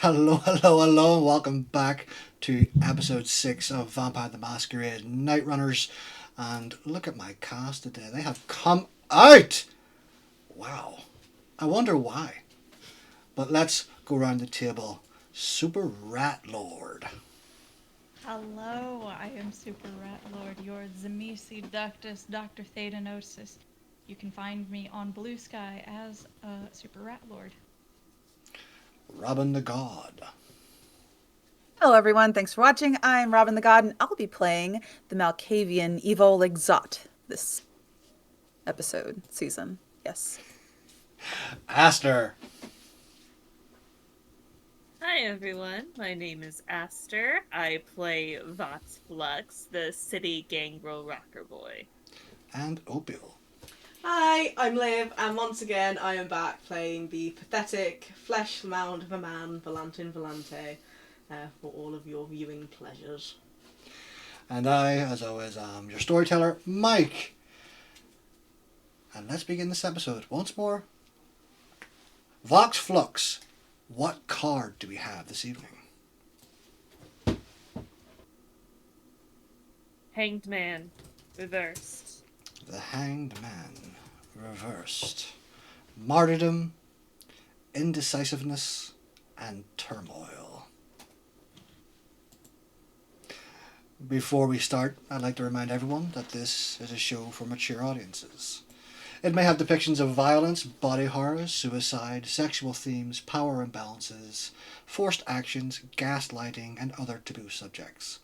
Hello, hello, hello, and welcome back to episode 6 of Vampire the Masquerade Nightrunners. And look at my cast today. They have come out! Wow. I wonder why. But let's go around the table. Super Rat Lord. Hello, I am Super Rat Lord, your Zemisi Ductus Dr. Thetanosis. You can find me on Blue Sky as Super Rat Lord. Robin the God. Hello, everyone. Thanks for watching. I'm Robin the God, and I'll be playing the Malkavian Evil Exot this season. Yes. Aster. Hi everyone, my name is Aster. I play Vox Flux, the city gangrel rocker boy. And Opeial. Hi, I'm Liv, and once again I am back playing the pathetic flesh mound of a man, Valantin Volante, for all of your viewing pleasures. And I, as always, am your storyteller, Mike. And let's begin this episode once more. Vox Flux. What card do we have this evening? Hanged Man, reversed. The Hanged Man, reversed. Martyrdom, indecisiveness, and turmoil. Before we start, I'd like to remind everyone that this is a show for mature audiences. It may have depictions of violence, body horror, suicide, sexual themes, power imbalances, forced actions, gaslighting, and other taboo subjects.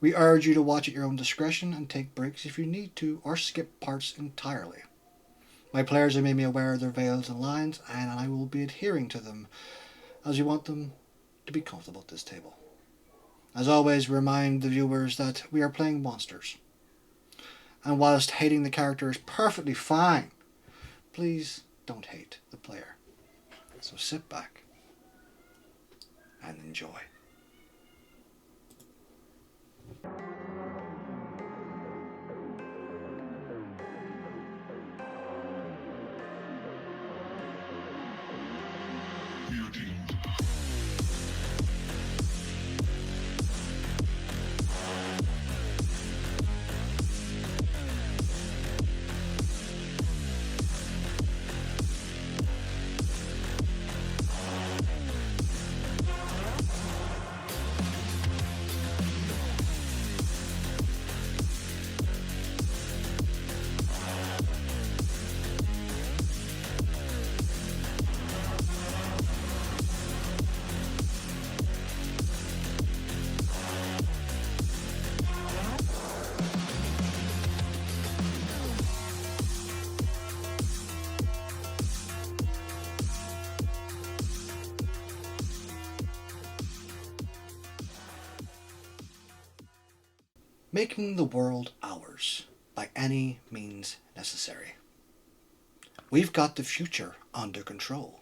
We urge you to watch at your own discretion and take breaks if you need to, or skip parts entirely. My players have made me aware of their veils and lines, and I will be adhering to them, as you want them to be comfortable at this table. As always, remind the viewers that we are playing monsters. And whilst hating the character is perfectly fine, please don't hate the player. So sit back and enjoy. Making the world ours by any means necessary. We've got the future under control.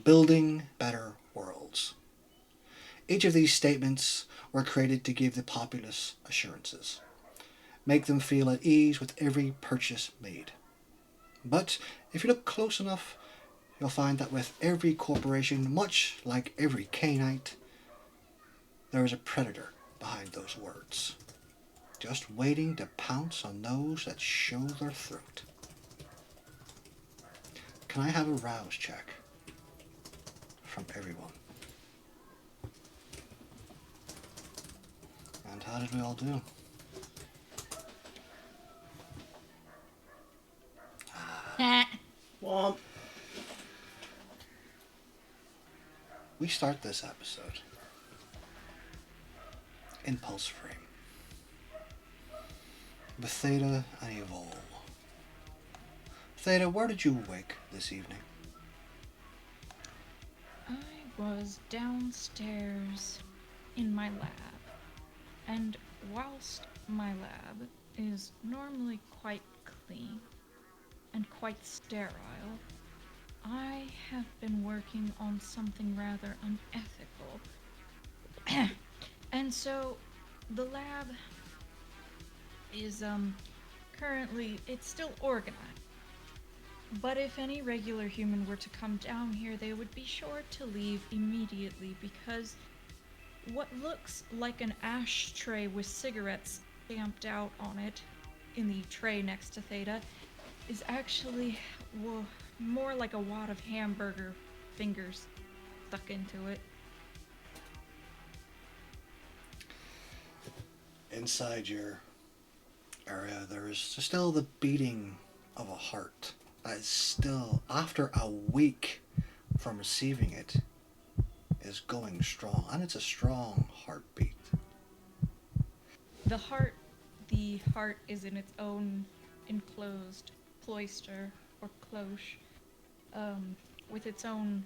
Building better worlds. Each of these statements were created to give the populace assurances, make them feel at ease with every purchase made. But if you look close enough, you'll find that with every corporation, much like every Cainite, there is a predator behind those words, just waiting to pounce on those that show their throat. Can I have a rouse check from everyone? And how did we all do? Womp. We start this episode in Pulse Frame with Theta and Evol. Theta, where did you wake this evening? I was downstairs in my lab, and whilst my lab is normally quite clean and quite sterile, I have been working on something rather unethical. And so the lab is currently, it's still organized. But if any regular human were to come down here, they would be sure to leave immediately, because what looks like an ashtray with cigarettes stamped out on it in the tray next to Theta is actually, well, more like a wad of hamburger fingers stuck into it. Inside your area, there is still the beating of a heart that is still, after a week from receiving it, is going strong. And it's a strong heartbeat. The heart is in its own enclosed cloister or cloche, with its own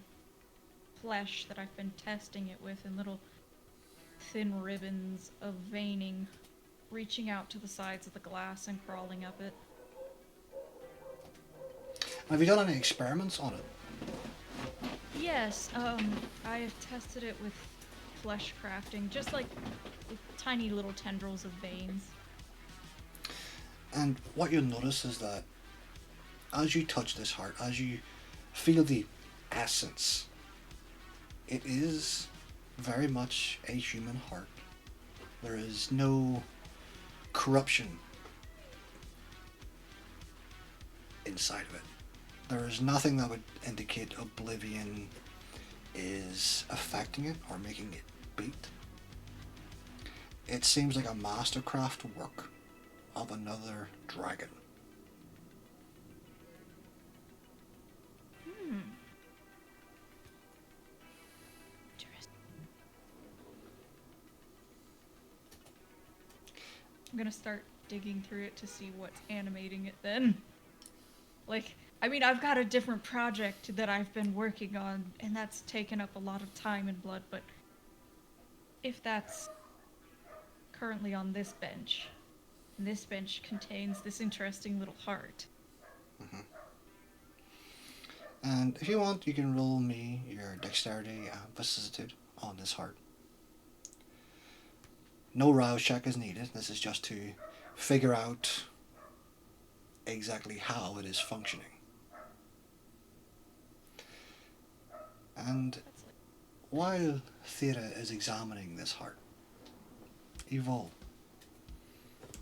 flesh that I've been testing it with, and little thin ribbons of veining reaching out to the sides of the glass and crawling up it. Have you done any experiments on it? Yes, I have tested it with flesh crafting, just like with tiny little tendrils of veins. And what you'll notice is that as you touch this heart, as you feel the essence, it is very much a human heart. There is no corruption inside of it. There is nothing that would indicate oblivion is affecting it or making it beat. It seems like a mastercraft work of another dragon. Interesting. I'm gonna start digging through it to see what's animating it then. Like, I mean, I've got a different project that I've been working on, and that's taken up a lot of time and blood, but if that's currently on this bench, and this bench contains this interesting little heart. Mm-hmm. And if you want, you can roll me your dexterity and vicissitude on this heart. No rouse check is needed. This is just to figure out exactly how it is functioning. And while Theta is examining this heart, Evol,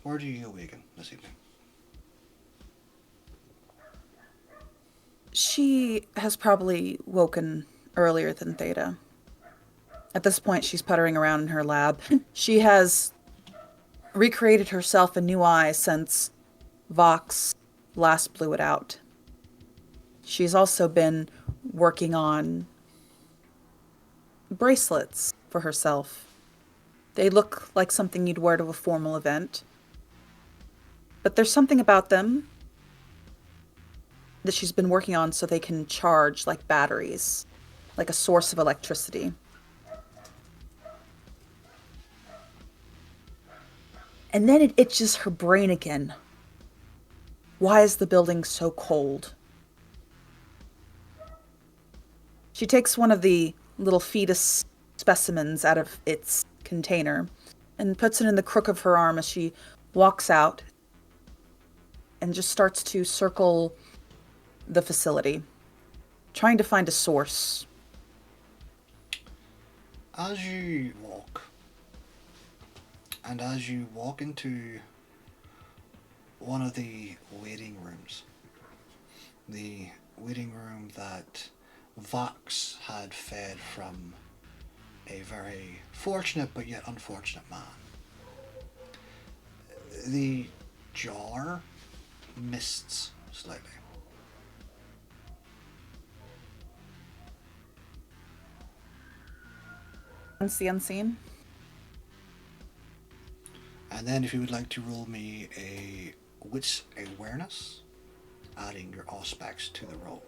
where do you awaken this evening? She has probably woken earlier than Theta. At this point, she's puttering around in her lab. She has recreated herself a new eye since Vox last blew it out. She's also been working on bracelets for herself. They look like something you'd wear to a formal event. But there's something about them that she's been working on so they can charge like batteries, like a source of electricity. And then it itches her brain again. Why is the building so cold? She takes one of the little fetus specimens out of its container and puts it in the crook of her arm as she walks out and just starts to circle the facility, trying to find a source. As you walk, and as you walk into one of the waiting rooms, the waiting room that Vox had fed from a very fortunate but yet unfortunate man, the jar mists slightly. Sense the unseen. And then if you would like to roll me a wits awareness, adding your aspects to the roll.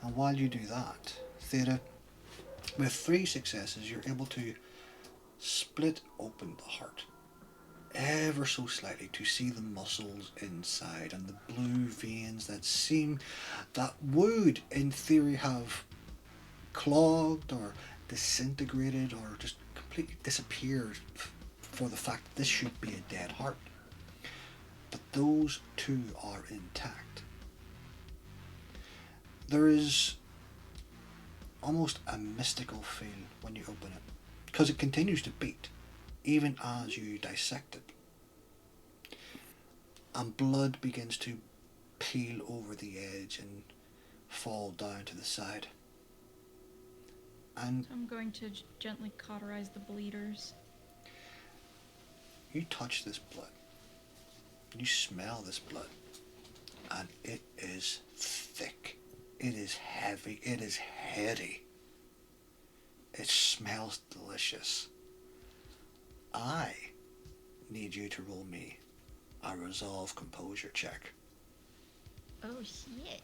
And while you do that, Theta, with 3 successes, you're able to split open the heart ever so slightly to see the muscles inside and the blue veins that would in theory have clogged or disintegrated or just completely disappeared for the fact that this should be a dead heart. But those two are intact. There is almost a mystical feel when you open it, because it continues to beat even as you dissect it. And blood begins to peel over the edge and fall down to the side. And I'm going to gently cauterize the bleeders. you touch this blood. You smell this blood. And it is thick. It is heavy. It is heady. It smells delicious. I need you to roll me a resolve composure check. Oh shit.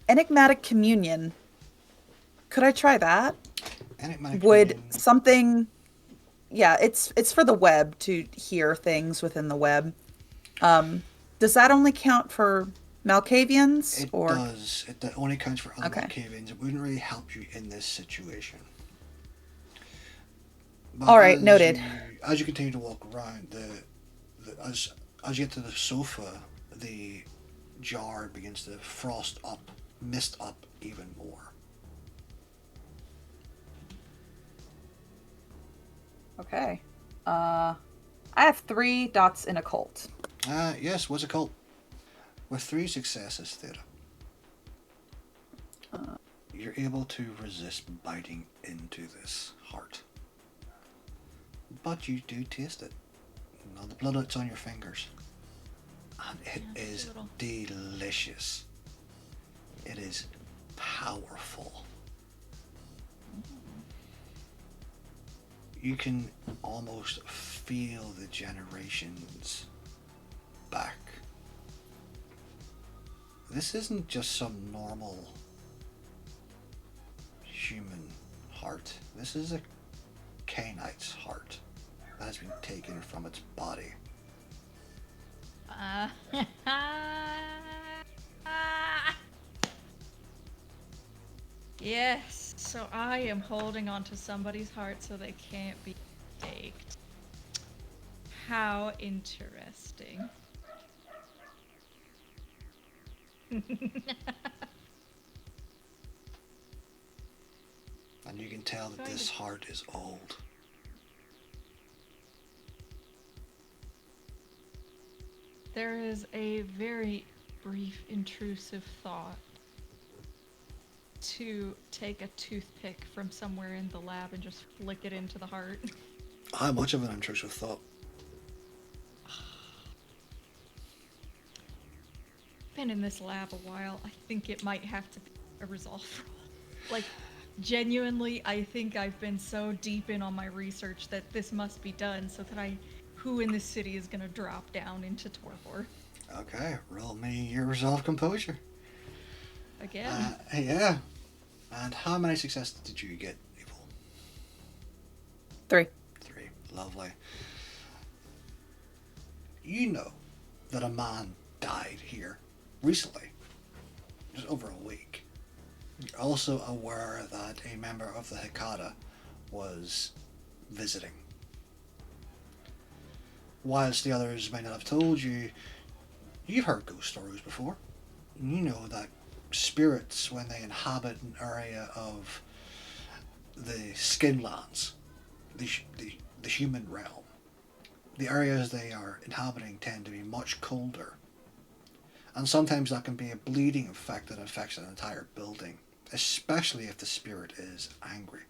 Enigmatic communion. Could I try that? Enigmatic Would communion. something... Yeah, it's for the web to hear things within the web. Does that only count for Malkavians? It or does. It only counts for other Okay. Malkavians. It wouldn't really help you in this situation. But All right, noted. As you continue to walk around, as you get to the sofa, the jar begins to mist up even more. Okay. I have 3 dots in occult. Yes, what's it called? With 3 successes, Theta, you're able to resist biting into this heart. But you do taste it. Now the blood that's on your fingers. And it is delicious. It is powerful. You can almost feel the generations back. This isn't just some normal human heart. This is a Cainite's heart that has been taken from its body. Yes, so I am holding onto somebody's heart so they can't be staked. How interesting. And you can tell that this heart is old. There is a very brief intrusive thought to take a toothpick from somewhere in the lab and just flick it into the heart. How much of an intrusive thought? Been in this lab a while. I think it might have to be a resolve roll. Like, genuinely, I think I've been so deep in on my research that this must be done so that who in this city is gonna drop down into torpor? Okay, roll me your resolve composure. Again. Yeah. And how many successes did you get, Evil? 3. 3. Lovely. You know that a man died here recently, just over a week. You're also aware that a member of the Hekata was visiting. Whilst the others may not have told you, you've heard ghost stories before. You know that spirits, when they inhabit an area of the Skinlands, the human realm, the areas they are inhabiting tend to be much colder. And sometimes that can be a bleeding effect that affects an entire building, especially if the spirit is angry.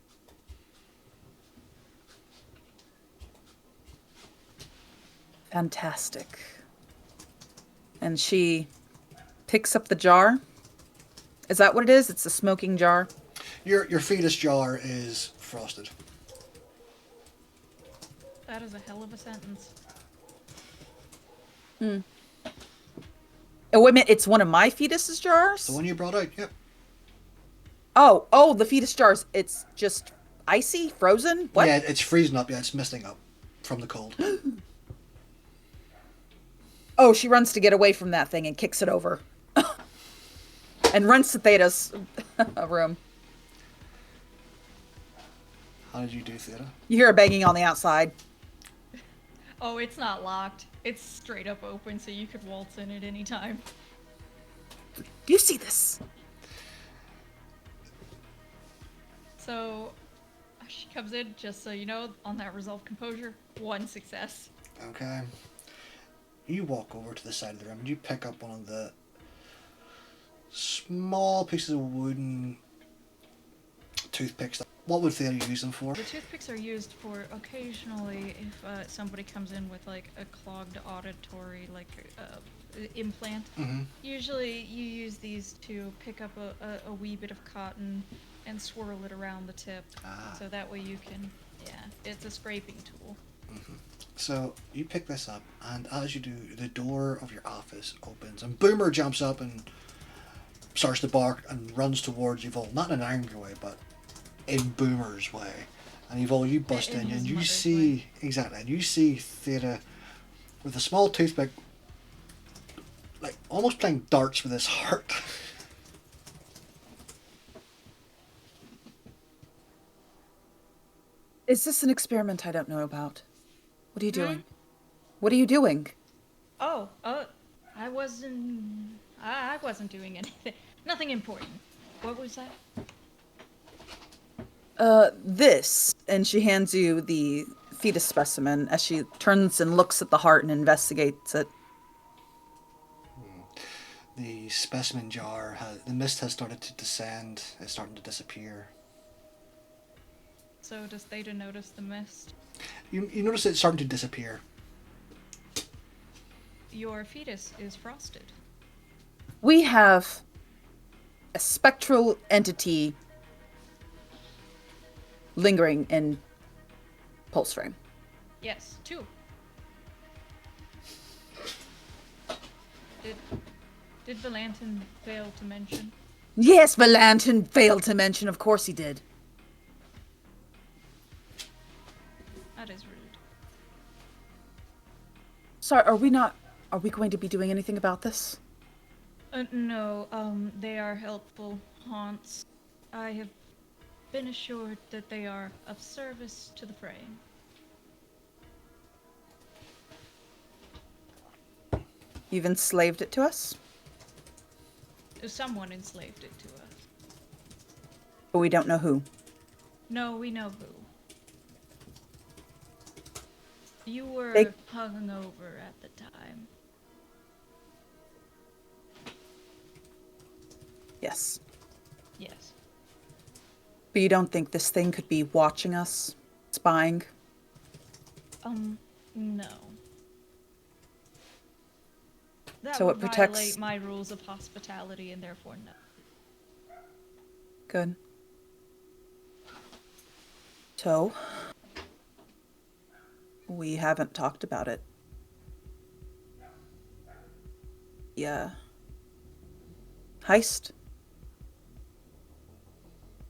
Fantastic. And she picks up the jar. Is that what it is? It's a smoking jar. Your fetus jar is frosted. That is a hell of a sentence. Oh, wait a minute. It's one of my fetus's jars? The one you brought out, yep. Oh, the fetus jars. It's just icy, frozen? What? Yeah, it's freezing up, yeah, it's misting up from the cold. Oh, she runs to get away from that thing and kicks it over. And runs to Theta's room. How did you do, Theta? You hear her banging on the outside. Oh, it's not locked. It's straight up open, so you could waltz in at any time. Do you see this? So, she comes in, just so you know, on that resolve composure, 1 success. Okay. You walk over to the side of the room and you pick up one of the small pieces of wooden toothpicks. What would Thea use them for? The toothpicks are used for occasionally if somebody comes in with like a clogged auditory implant. Mm-hmm. Usually you use these to pick up a wee bit of cotton and swirl it around the tip. So that way you can, it's a scraping tool. Mm-hmm. So you pick this up, and as you do, the door of your office opens, and Boomer jumps up and starts to bark and runs towards Yvonne, not in an angry way, but in Boomer's way. And Yvonne, you bust in, his and you mother's see way. exactly, and you see Theta with a small toothpick, like almost playing darts with his heart. Is this an experiment I don't know about? What are you doing? What are you doing? Oh, I wasn't doing anything. Nothing important. What was that? This. And she hands you the fetus specimen as she turns and looks at the heart and investigates it. The specimen jar, the mist has started to descend. It's starting to disappear. So does Theta notice the mist? You notice it's starting to disappear. Your fetus is frosted. We have a spectral entity lingering in pulse frame. Yes, 2. Did Valantin fail to mention? Yes, Valantin failed to mention. Of course he did. That is rude. Sorry, are we going to be doing anything about this? No, they are helpful haunts. I have been assured that they are of service to the fray. You've enslaved it to us? Someone enslaved it to us. But we don't know who. No, we know who. You were They- hungover at the time. Yes. Yes. But you don't think this thing could be watching us? Spying? No. That So would it protects- violate my rules of hospitality and therefore no. Good. So, we haven't talked about it. Yeah. Heist?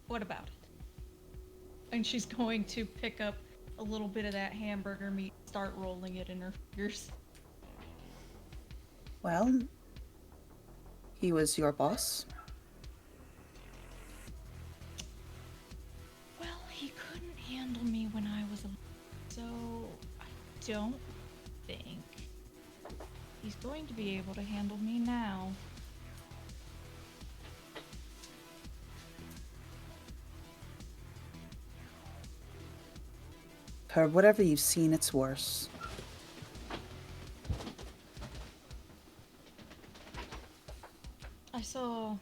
What about it? And she's going to pick up a little bit of that hamburger meat, start rolling it in her fingers. Well, he was your boss. handle me when I was so I don't think he's going to be able to handle me now. Per whatever you've seen, it's worse. I saw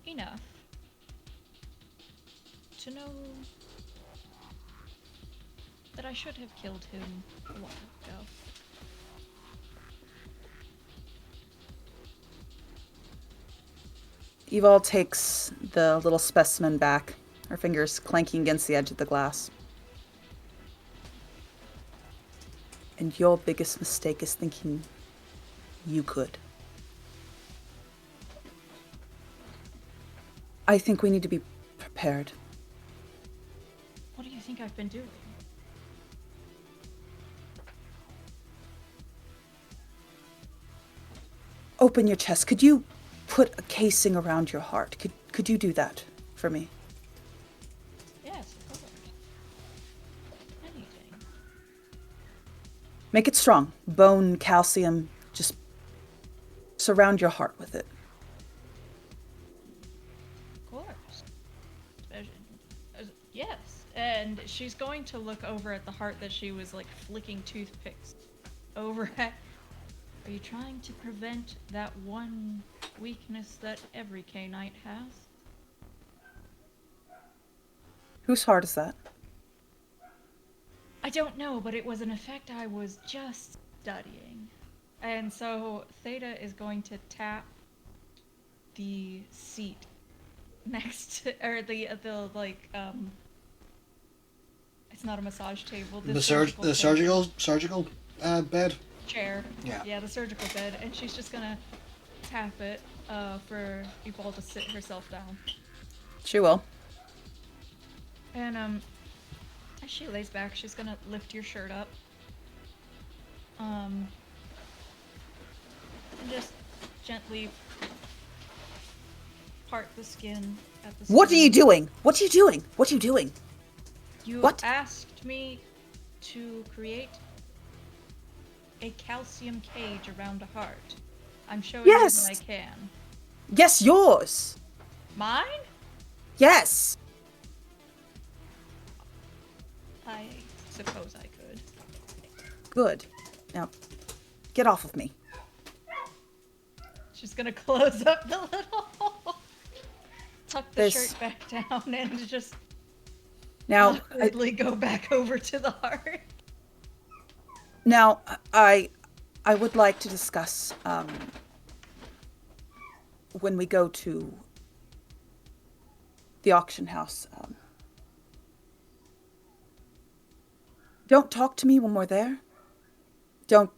enough to know that I should have killed him a while ago. Evil takes the little specimen back, her fingers clanking against the edge of the glass. And your biggest mistake is thinking you could. I think we need to be prepared. What do you think I've been doing? Open your chest. Could you put a casing around your heart? Could you do that for me? Yes, of course. Anything. Make it strong. Bone, calcium, just surround your heart with it. Of course. Yes. And she's going to look over at the heart that she was like flicking toothpicks over at. Are you trying to prevent that one weakness that every Cainite has? Whose heart is that? I don't know, but it was an effect I was just studying. And so Theta is going to tap the seat next to, or the it's not a massage table. The surgical bed. Chair. Yeah. The surgical bed, and she's just gonna tap it for Opeial to sit herself down. She will. And as she lays back, she's gonna lift your shirt up. And just gently part the skin at the skin. What are you doing? What are you doing? What are you doing? You What? asked me to create a calcium cage around a heart. I'm showing Yes. you what I can. Yes, yours. Mine? Yes. I suppose I could. Good. Now, get off of me. She's gonna close up the little hole, tuck the This- shirt back down, and just Now, awkwardly go back over to the heart. Now, I would like to discuss when we go to the auction house. Don't talk to me when we're there. Don't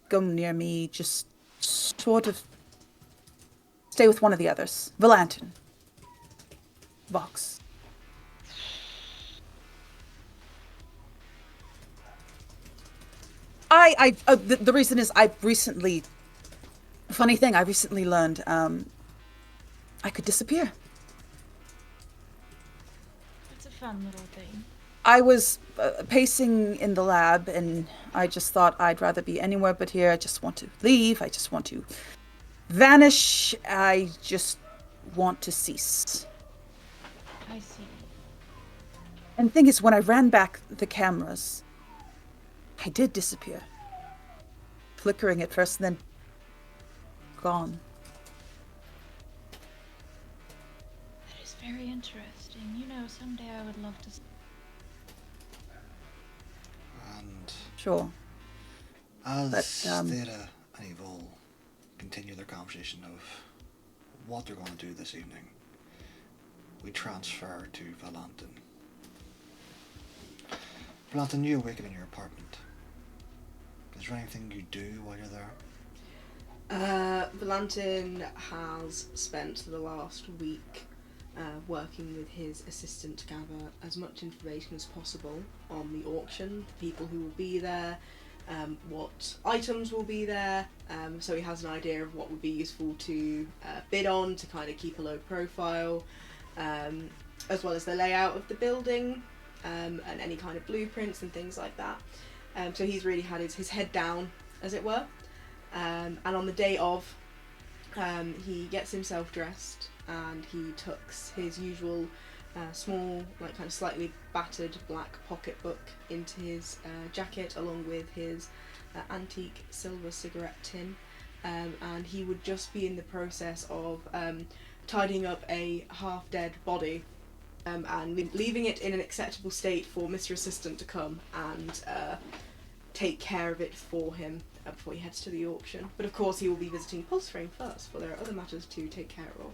go near me. Just sort of stay with one of the others. Valantin. Vox. The reason is I recently learned I could disappear. It's a fun little thing. I was pacing in the lab and I just thought I'd rather be anywhere but here. I just want to leave. I just want to vanish. I just want to cease. I see. And the thing is, when I ran back the cameras, I did disappear. Flickering at first and then gone. That is very interesting. You know, someday I would love to. And Sure. as But, Theta and Evil continue their conversation of what they're going to do this evening, we transfer to Valantin. Valantin, you awaken in your apartment. Is there anything you do while you're there? Valantin has spent the last week working with his assistant to gather as much information as possible on the auction, the people who will be there, what items will be there, so he has an idea of what would be useful to bid on to kind of keep a low profile. as well as the layout of the building, and any kind of blueprints and things like that. So he's really had his head down, as it were. And on the day of, he gets himself dressed and he tucks his usual small, like kind of slightly battered black pocketbook into his jacket, along with his antique silver cigarette tin. And he would just be in the process of tidying up a half-dead body, and leaving it in an acceptable state for Mr. Assistant to come and take care of it for him before he heads to the auction. But of course he will be visiting Pulse Frame first, for there are other matters to take care of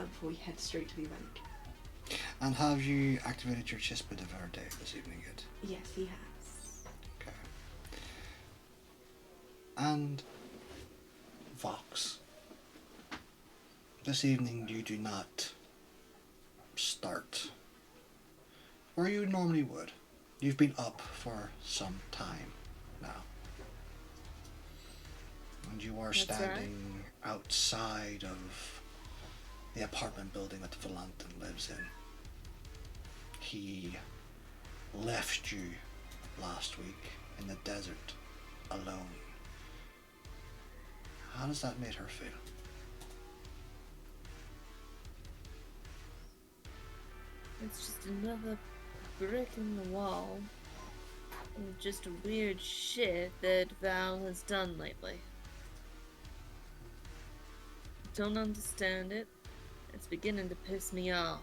before he heads straight to the event. And have you activated your Chispit of our day this evening yet? Yes, he has. Okay. And Vox, this evening you do not start where you normally would. You've been up for some time now. And you are That's standing outside of the apartment building that Valantin lives in. He left you last week in the desert alone. How does that make her feel? It's just another brick in the wall. And just weird shit that Val has done lately. Don't understand it. It's beginning to piss me off.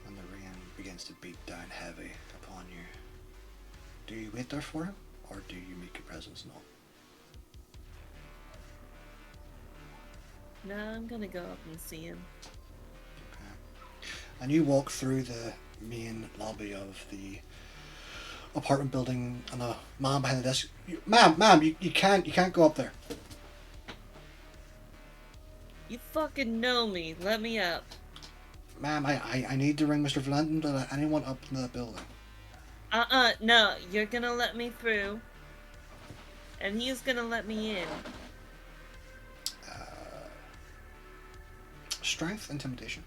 And the rain begins to beat down heavy upon you. Do you wait there for him, or do you make your presence known? Now I'm gonna go up and see him. Okay. And you walk through the main lobby of the apartment building, and a man behind the desk. Ma'am, you can't go up there. You fucking know me. Let me up. Ma'am, I need to ring Mr. Valantin to let anyone up into that building. No. You're gonna let me through. And he's gonna let me in. Strength, intimidation.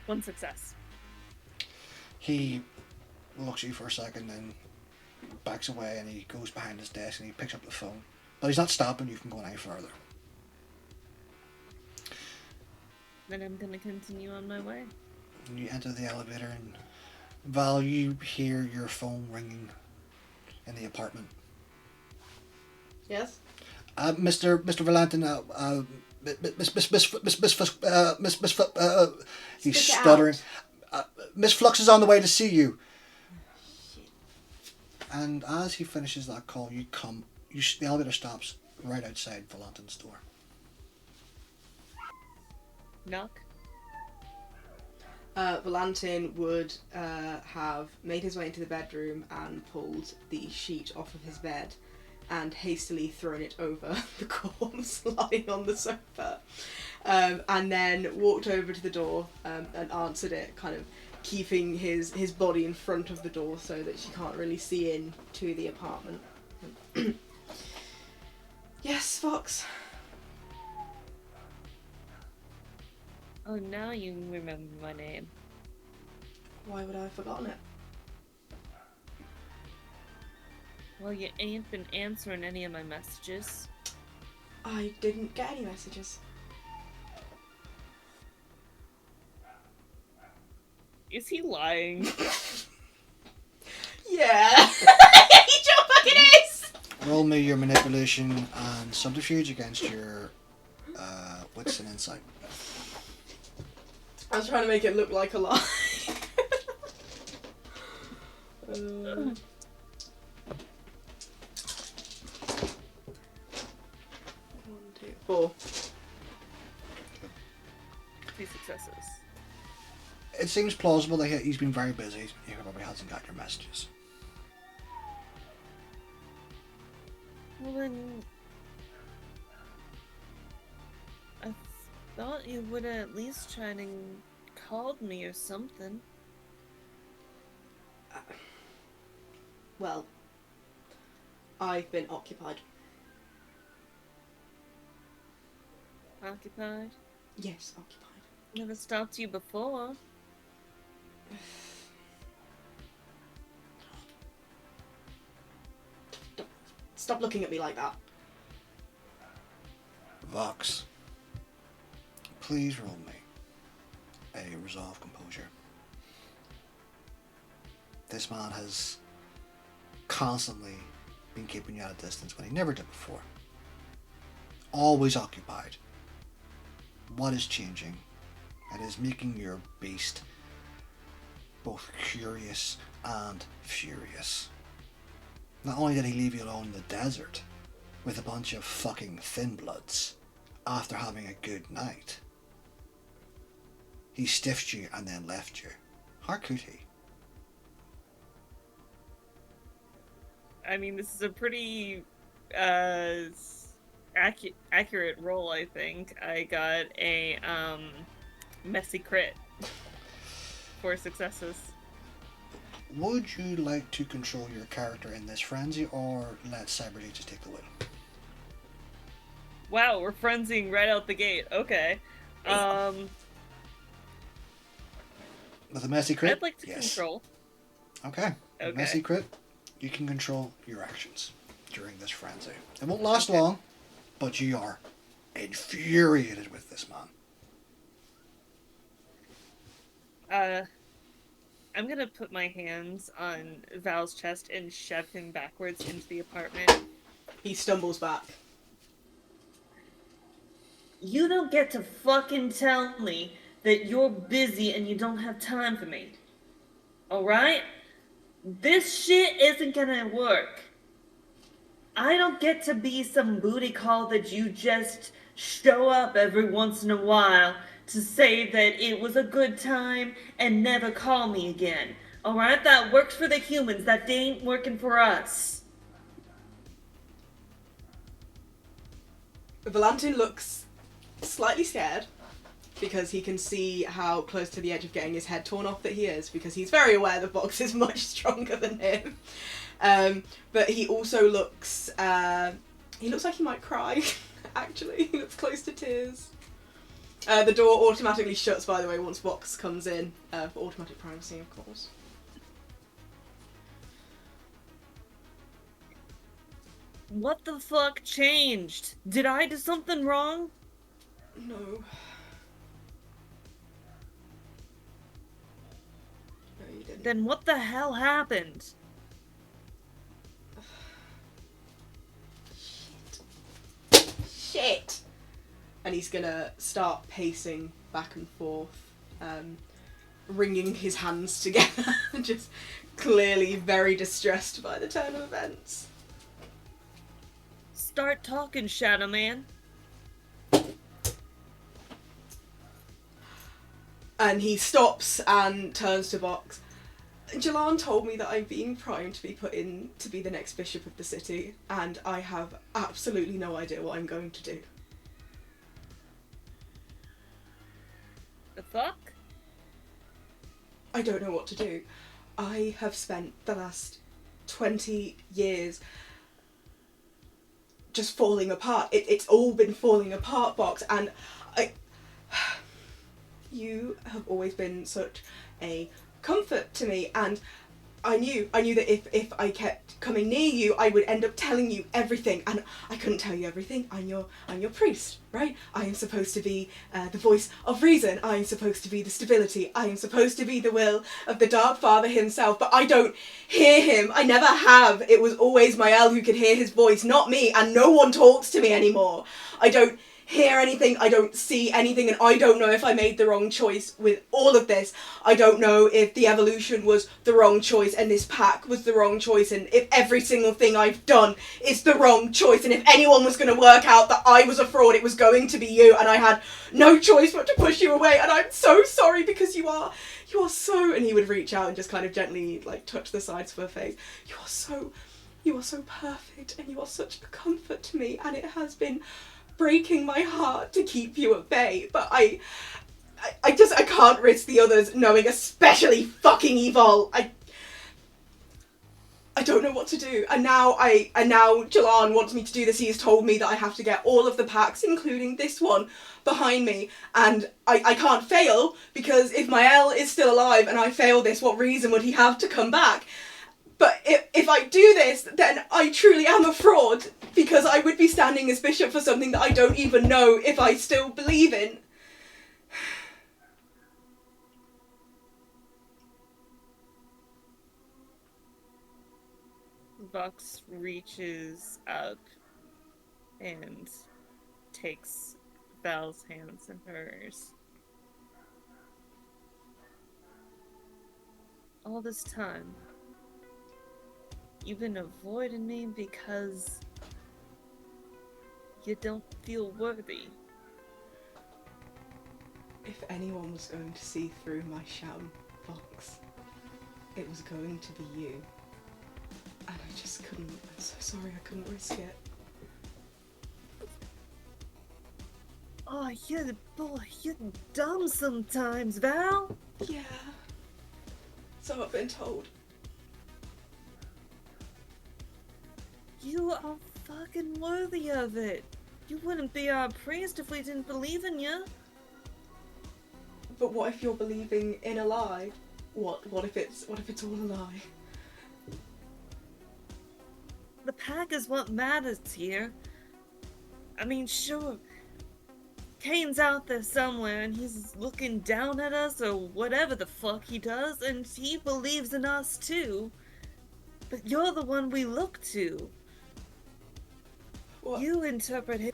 One success. He looks at you for a second, then backs away, and he goes behind his desk and he picks up the phone. But he's not stopping you from going any further. Then I'm gonna continue on my way. And you enter the elevator, and Val, you hear your phone ringing in the apartment. Yes? Mr. Valantin, he's Spit it stuttering. Miss Flux is on the way to see you. And as he finishes that call, the elevator stops right outside Valantin's door. Knock. Valantin would have made his way into the bedroom and pulled the sheet off of his bed and hastily thrown it over the corpse lying on the sofa, and then walked over to the door and answered it, kind of keeping his body in front of the door so that she can't really see in to the apartment. Yes, Fox? Oh, now you remember my name. Why would I have forgotten it? Well, you ain't been answering any of my messages. I didn't get any messages. Is he lying? Yeah! He Joe fucking is! Roll me your manipulation and subterfuge against your wits and insight. I was trying to make it look like a lie. 4. 3 successes. It seems plausible that he's been very busy. He probably hasn't got your messages. Well then... I thought you would at least try to called me or something. Well, I've been occupied. Occupied? Yes, occupied. Never stopped you before. Stop looking at me like that. Vox, please roll me a resolve composure. This man has constantly been keeping you at a distance when he never did before. Always occupied. What is changing? It is making your beast both curious and furious. Not only did he leave you alone in the desert with a bunch of fucking thin bloods after having a good night, he stiffed you and then left you. How could he? I mean, this is a pretty accurate roll, I think. I got a messy crit. 4 successes. Would you like to control your character in this frenzy, or let Cyberly just take the wheel? Wow, we're frenzying right out the gate. Okay. With a messy crit? I'd like to control. Okay. Okay. Messy crit, you can control your actions during this frenzy. It won't last long, but you are infuriated with this man. I'm gonna put my hands on Val's chest and shove him backwards into the apartment. He stumbles back. You don't get to fucking tell me that you're busy and you don't have time for me. Alright? This shit isn't gonna work. I don't get to be some booty call that you just show up every once in a while to say that it was a good time and never call me again. Alright? That works for the humans. That ain't working for us. Valantin looks slightly scared because he can see how close to the edge of getting his head torn off that he is, because he's very aware the box is much stronger than him. But he also looks he looks like he might cry. Actually, he looks close to tears. The door automatically shuts, by the way, once Vox comes in, for automatic privacy, of course. What the fuck changed? Did I do something wrong? No. No, you didn't. Then what the hell happened? Shit! And he's gonna start pacing back and forth, wringing his hands together, just clearly very distressed by the turn of events. Start talking, Shadow Man. And he stops and turns to Vox. Jalan told me that I'm being primed to be put in to be the next bishop of the city, and I have absolutely no idea what I'm going to do. The fuck? I don't know what to do. I have spent the last 20 years just falling apart. It's all been falling apart, Vox, and you have always been such a comfort to me, and I knew that if I kept coming near you, I would end up telling you everything, and I couldn't tell you everything. I'm your priest, right? I am supposed to be the voice of reason. I am supposed to be the stability. I am supposed to be the will of the Dark Father himself, but I don't hear him. I never have. It was always Mael who could hear his voice, not me, and no one talks to me anymore. I don't hear anything, I don't see anything, and I don't know if I made the wrong choice with all of this. I don't know if the evolution was the wrong choice and this pack was the wrong choice, and if every single thing I've done is the wrong choice, and if anyone was going to work out that I was a fraud, it was going to be you, and I had no choice but to push you away, and I'm so sorry because you are so, and he would reach out and just kind of gently like touch the sides of her face. You are so perfect, and you are such a comfort to me, and it has been breaking my heart to keep you at bay, but I can't risk the others knowing, especially fucking Evil. I don't know what to do. And now Jalan wants me to do this. He has told me that I have to get all of the packs, including this one, behind me. And I can't fail, because if my L is still alive and I fail this, what reason would he have to come back? But if I do this, then I truly am a fraud, because I would be standing as bishop for something that I don't even know if I still believe in. Vox reaches up and takes Val's hands in hers. All this time, you've been avoiding me because you don't feel worthy. If anyone was going to see through my sham, Vox, it was going to be you. And I just couldn't. I'm so sorry I couldn't risk it. Oh, you're dumb sometimes, Val. Yeah. So I've been told. You are fucking worthy of it. You wouldn't be our priest if we didn't believe in you. But what if you're believing in a lie? What if it's all a lie? The pack is what matters here. I mean, sure, Kane's out there somewhere and he's looking down at us or whatever the fuck he does, and he believes in us too. But you're the one we look to. What? You interpret him.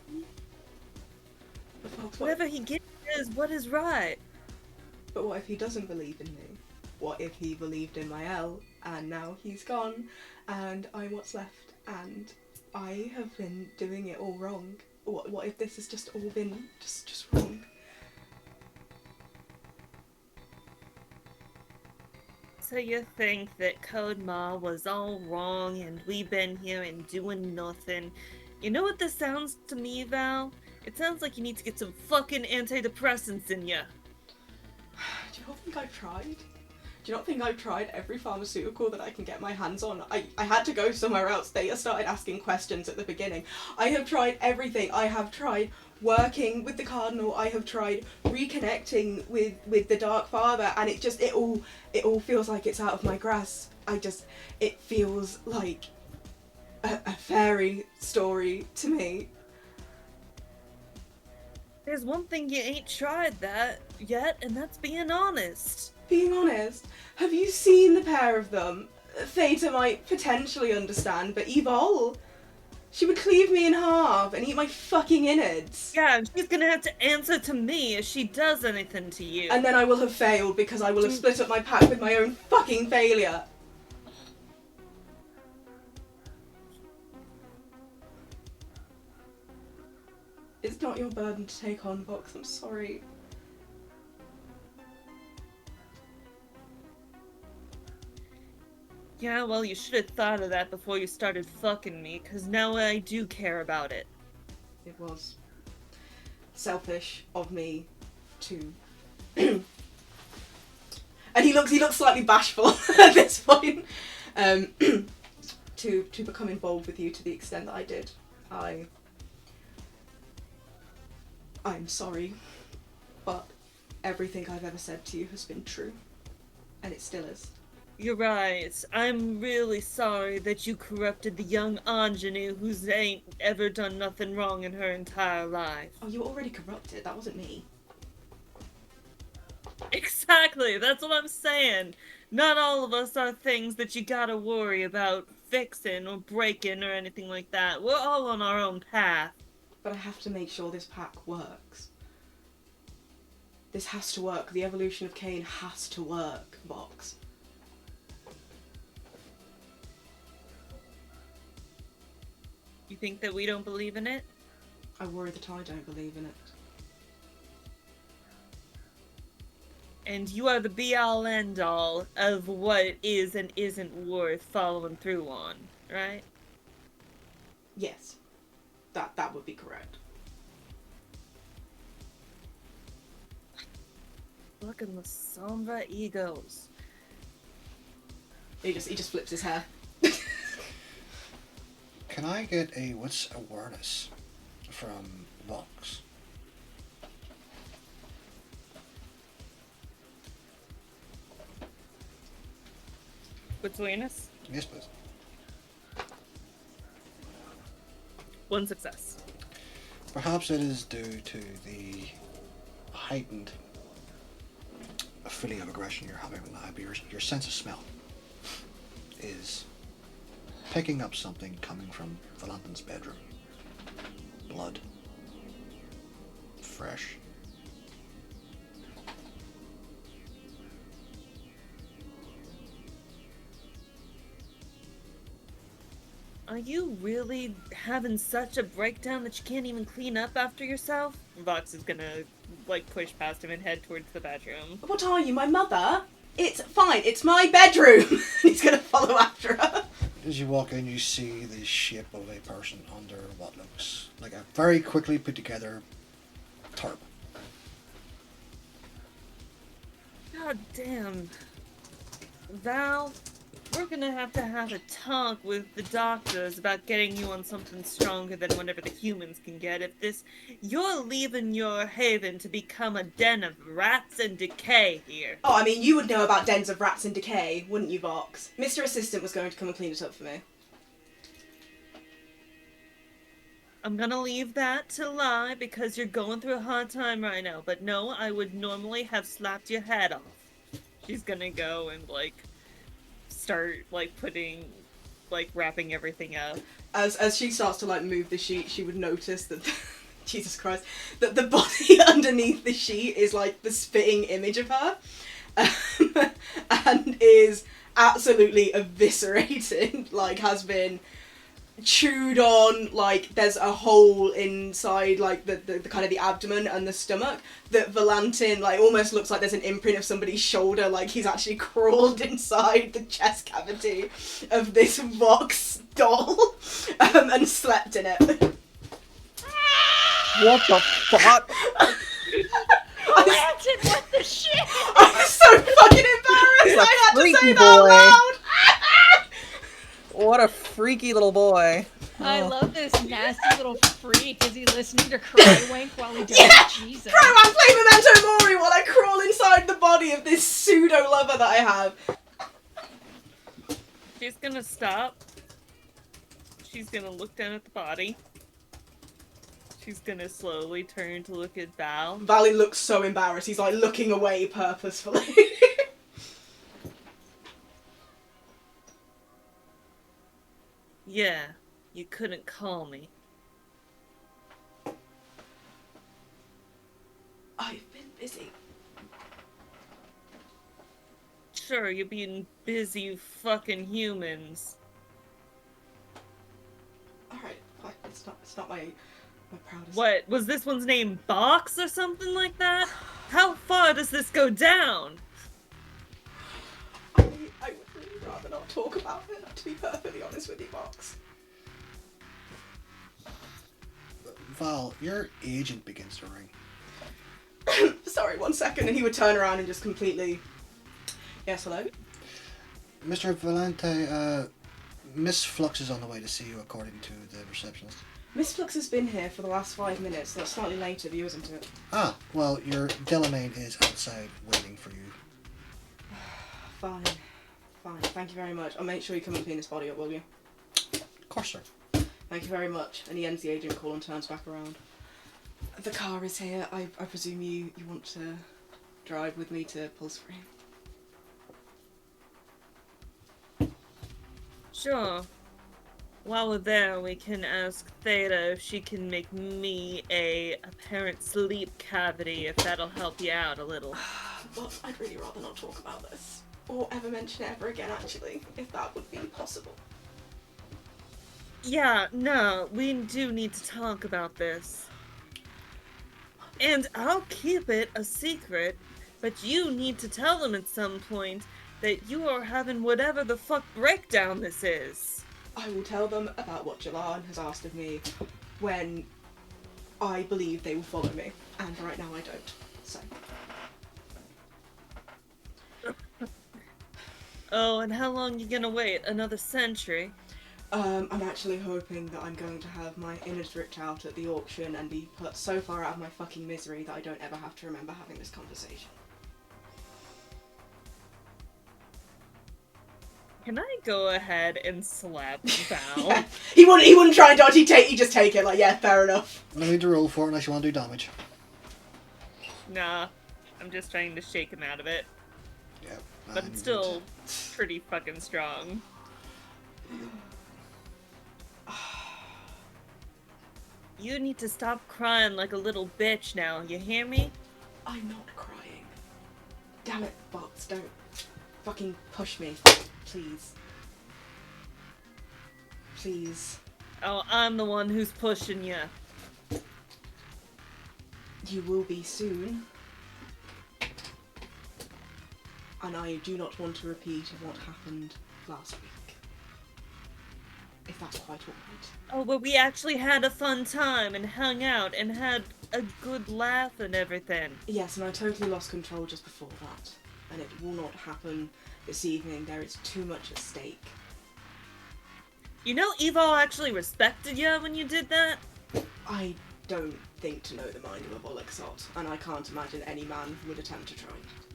But Vox, Whatever he gives is what is right. But what if he doesn't believe in me? What if he believed in my L and now he's gone and I'm what's left and I have been doing it all wrong? What if this has just all been just wrong? So you think that Code Ma was all wrong and we've been here and doing nothing? You know what this sounds to me, Val? It sounds like you need to get some fucking antidepressants in ya. Do you not think I've tried? Do you not think I've tried every pharmaceutical that I can get my hands on? I had to go somewhere else. They started asking questions at the beginning. I have tried everything. I have tried working with the Cardinal. I have tried reconnecting with the Dark Father, and it all feels like it's out of my grasp. It feels like a fairy story to me. There's one thing you ain't tried that yet, and that's being honest. Being honest, have you seen the pair of them? Theta might potentially understand, but Evol, she would cleave me in half and eat my fucking innards. Yeah, and she's gonna have to answer to me if she does anything to you. And then I will have failed because I will have split up my pack with my own fucking failure. It's not your burden to take on, Vox. I'm sorry. Yeah, well, you should have thought of that before you started fucking me, because now I do care about it. It was selfish of me to... and he looks slightly bashful at this point. To become involved with you to the extent that I did. I'm sorry, but everything I've ever said to you has been true, and it still is. You're right. I'm really sorry that you corrupted the young ingenue who's ain't ever done nothing wrong in her entire life. Oh, you were already corrupted. That wasn't me. Exactly, that's what I'm saying. Not all of us are things that you gotta worry about fixing or breaking or anything like that. We're all on our own path. But I have to make sure this pack works. This has to work. The evolution of Cain has to work, Vox. You think that we don't believe in it? I worry that I don't believe in it. And you are the be-all end-all of what is and isn't worth following through on, right? Yes. That would be correct. fucking Lasombra egos. He just flips his hair. Can I get a what's awareness from Vox? Between us, Yes, please. 1 success. Perhaps it is due to the heightened feeling of aggression you're having now, but your sense of smell is picking up something coming from Valantin's bedroom. Blood. Fresh. Are you really having such a breakdown that you can't even clean up after yourself? Vox is gonna, push past him and head towards the bedroom. What are you, my mother? It's fine, it's my bedroom! He's gonna follow after her. As you walk in, you see the shape of a person under what looks like a very quickly put together tarp. God damn. Val, we're gonna have a talk with the doctors about getting you on something stronger than whatever the humans can get. You're leaving your haven to become a den of rats and decay here. Oh, I mean, you would know about dens of rats in decay, wouldn't you, Vox? Mr. Assistant was going to come and clean it up for me. I'm gonna leave that to lie because you're going through a hard time right now. But no, I would normally have slapped your head off. She's gonna go and, start, putting, wrapping everything up. As she starts to, move the sheet, she would notice that, Jesus Christ, that the body underneath the sheet is, the spitting image of her. And is absolutely eviscerated, has been chewed on, there's a hole inside, the kind of the abdomen and the stomach that Valantin, almost looks like there's an imprint of somebody's shoulder, he's actually crawled inside the chest cavity of this Vox doll, and slept in it. What the fuck? Valantin, what the shit? I'm so fucking embarrassed! He's a I had to say freaky it out boy. loud! What a freaky little boy. I Oh. love this nasty little freak. Is he listening to Cry Wank while he does Yeah! it? Jesus. Bro, I'm playing Memento Mori while I crawl inside the body of this pseudo-lover that I have. She's gonna stop. She's gonna look down at the body. She's gonna slowly turn to look at Val. Valley looks so embarrassed. He's looking away purposefully. Yeah, you couldn't call me. I've been busy. Sure, you're being busy fucking humans. Alright, fine. It's not my proudest. What, was this one's name Box or something like that? How far does this go down? I would really rather not talk about it, to be perfectly honest with you, Box. Val, your agent begins to ring. Sorry, 1 second, and he would turn around and just completely... Yes, hello? Mr. Valente, Miss Flux is on the way to see you, according to the receptionist. Miss Flux has been here for the last 5 minutes. That's slightly late of you, isn't it? Ah, well, your Delamain is outside waiting for you. Fine. Fine. Thank you very much. I'll make sure you come and clean this body up, will you? Of course, sir. Thank you very much. And he ends the agent call and turns back around. The car is here. I presume you want to drive with me to Pulse Free? Sure. While we're there, we can ask Theta if she can make me a apparent sleep cavity, if that'll help you out a little. Well, I'd really rather not talk about this. Or ever mention it ever again, actually, if that would be possible. Yeah, no, we do need to talk about this. And I'll keep it a secret, but you need to tell them at some point that you are having whatever the fuck breakdown this is. I will tell them about what Jalan has asked of me when I believe they will follow me. And right now I don't. So. Oh, and how long you gonna wait? Another century? I'm actually hoping that I'm going to have my innards ripped out at the auction and be put so far out of my fucking misery that I don't ever have to remember having this conversation. Can I go ahead and slap Val? He wouldn't try and dodge, he'd just take it, like, yeah, fair enough. No need to roll for it unless you want to do damage. Nah, I'm just trying to shake him out of it. Yeah. But it's still pretty fucking strong. You need to stop crying like a little bitch now, you hear me? I'm not crying. Damn it, bots, don't fucking push me. Please. Please. Oh, I'm the one who's pushing you. You will be soon. And I do not want to repeat of what happened last week. If that's quite alright. Oh, but we actually had a fun time and hung out and had a good laugh and everything. Yes, and I totally lost control just before that. And it will not happen this evening. There is too much at stake. You know, Evil actually respected you when you did that? I don't think to know the mind of a Bollocksot, and I can't imagine any man would attempt to try that.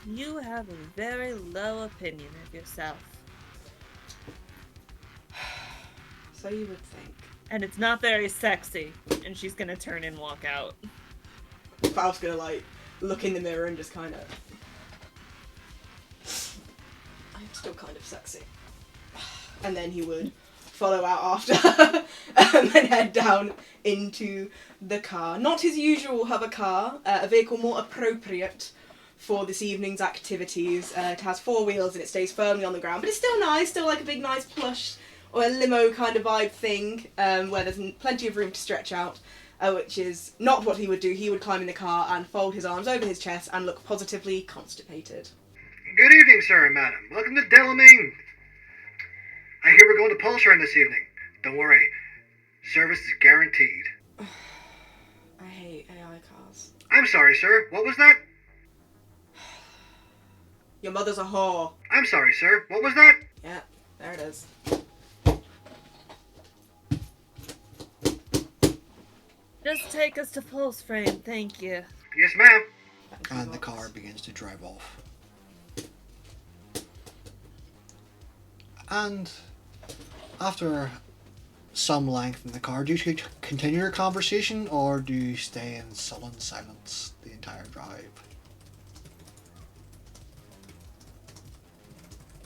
You have a very low opinion of yourself. So you would think. And it's not very sexy. And she's gonna turn and walk out. Val's gonna, like, look in the mirror and just kind of... I'm still kind of sexy. And then he would follow out after and then head down into the car. Not his usual hover car, a vehicle more appropriate for this evening's activities. It has 4 wheels and it stays firmly on the ground, but it's still nice, still like a big nice plush or a limo kind of vibe thing, where there's plenty of room to stretch out, which is not what he would do. He would climb in the car and fold his arms over his chest and look positively constipated. Good evening, sir and madam. Welcome to Delamain. I hear we're going to Pulse Run this evening. Don't worry, service is guaranteed. I hate AI cars. I'm sorry, sir. What was that? Your mother's a whore. I'm sorry, sir. What was that? Yeah, there it is. Just take us to Pulse Frame, thank you. Yes, ma'am. And the car begins to drive off. And after some length in the car, do you continue your conversation or do you stay in sullen silence the entire drive?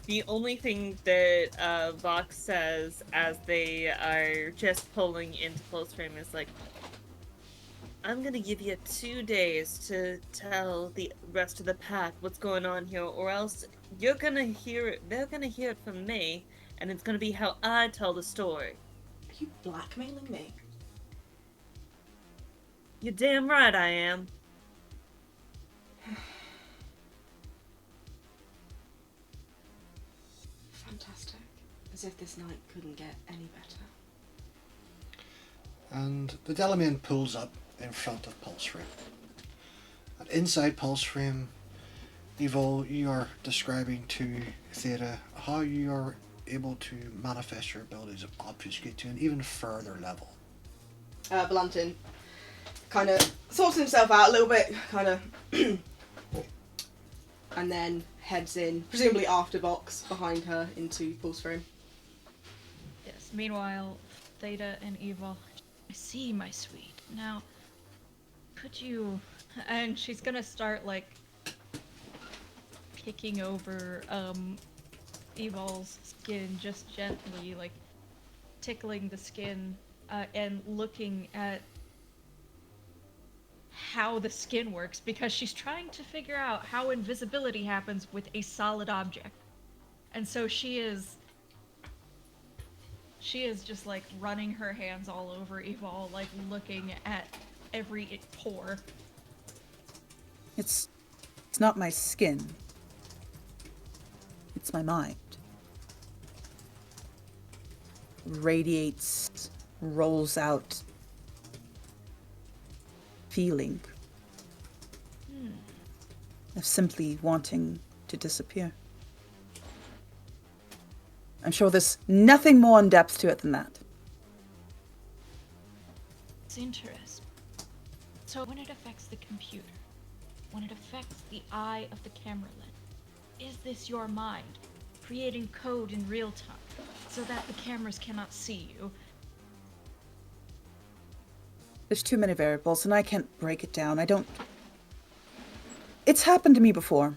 The only thing that Vox says as they are just pulling into Pulse Frame is like, I'm gonna give you 2 days to tell the rest of the pack what's going on here, or else you're gonna hear it, they're gonna hear it from me, and it's gonna be how I tell the story. Are you blackmailing me? You're damn right I am. Fantastic. As if this night couldn't get any better. And the Delamain pulls up in front of Pulse Frame. And inside Pulse Frame, Evo, you are describing to Theta how you are able to manifest your abilities of obfuscate to an even further level. Valantin kind of sorts himself out a little bit, kind of, and then heads in, presumably after Vox, behind her into Pulse Frame. Yes, meanwhile, Theta and Eva, I see, my sweet. Now, could you... And she's gonna start, like, picking over, Evol's skin just gently, like, tickling the skin, and looking at how the skin works, because she's trying to figure out how invisibility happens with a solid object. And so she is just, like, running her hands all over Evol, like, looking at every pore. It's not my skin. It's my mind. Radiates, rolls out feeling of simply wanting to disappear. I'm sure there's nothing more in depth to it than that. It's interesting. So when it affects the computer, when it affects the eye of the camera lens, is this your mind creating code in real time so that the cameras cannot see you? There's too many variables, and I can't break it down. It's happened to me before.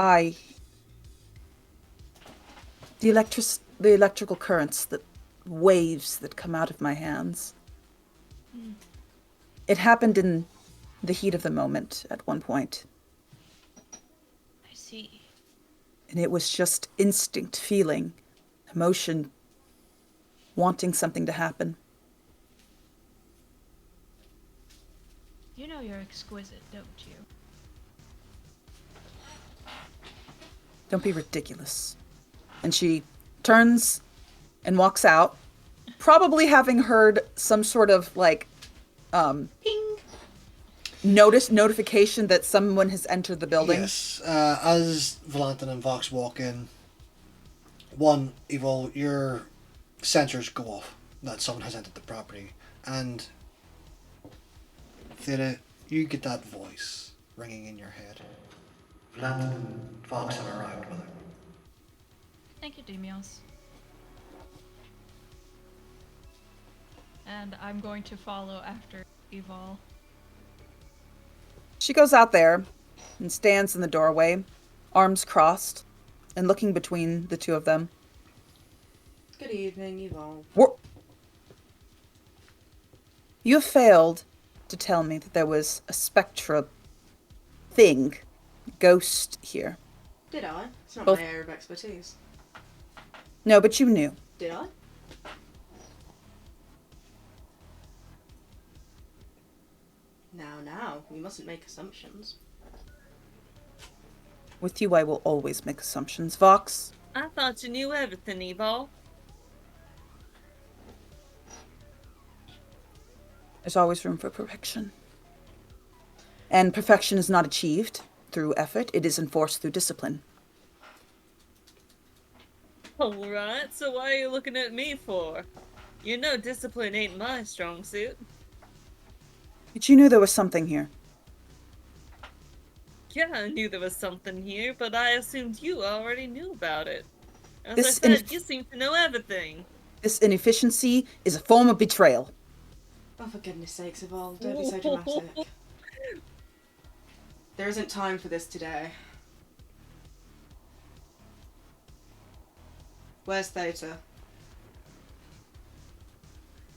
The electrical currents, the waves that come out of my hands. It happened in the heat of the moment at one point. I see. And it was just instinct, feeling, emotion, wanting something to happen. You know you're exquisite, don't you? Don't be ridiculous. And she turns and walks out, probably having heard some sort of ping notification that someone has entered the building. Yes. As Valantin and Vox walk in, one, Evil, your sensors go off that someone has entered the property, and Theta, you get that voice ringing in your head. Valantin and Vox have arrived with her. Thank you, Demios. And I'm going to follow after Evol. She goes out there and stands in the doorway, arms crossed, and looking between the two of them. Good evening, Evolve. You have failed to tell me that there was a spectra thing, ghost here. Did I? It's not Both- my area of expertise. No, but you knew. Did I? Now, we mustn't make assumptions. With you, I will always make assumptions. Vox, I thought you knew everything, Evol. there's always room for perfection. And perfection is not achieved through effort, it is enforced through discipline. Alright, so why are you looking at me for? You know discipline ain't my strong suit. But you knew there was something here. Yeah, I knew there was something here, but I assumed you already knew about it. As This I said, you seem to know everything. This inefficiency is a form of betrayal. Oh, for goodness sakes, Evolve, don't be so dramatic. There isn't time for this today. Where's Theta?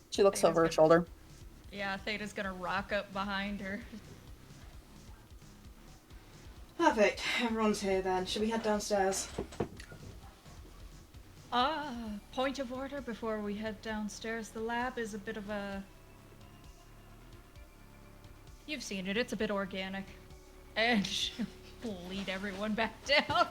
She looks Theta's over her gonna- shoulder. Yeah, Theta's gonna rock up behind her. Perfect. Everyone's here then. Should we head downstairs? Point of order before we head downstairs. The lab is a bit of a... You've seen it, it's a bit organic. And she'll lead everyone back down.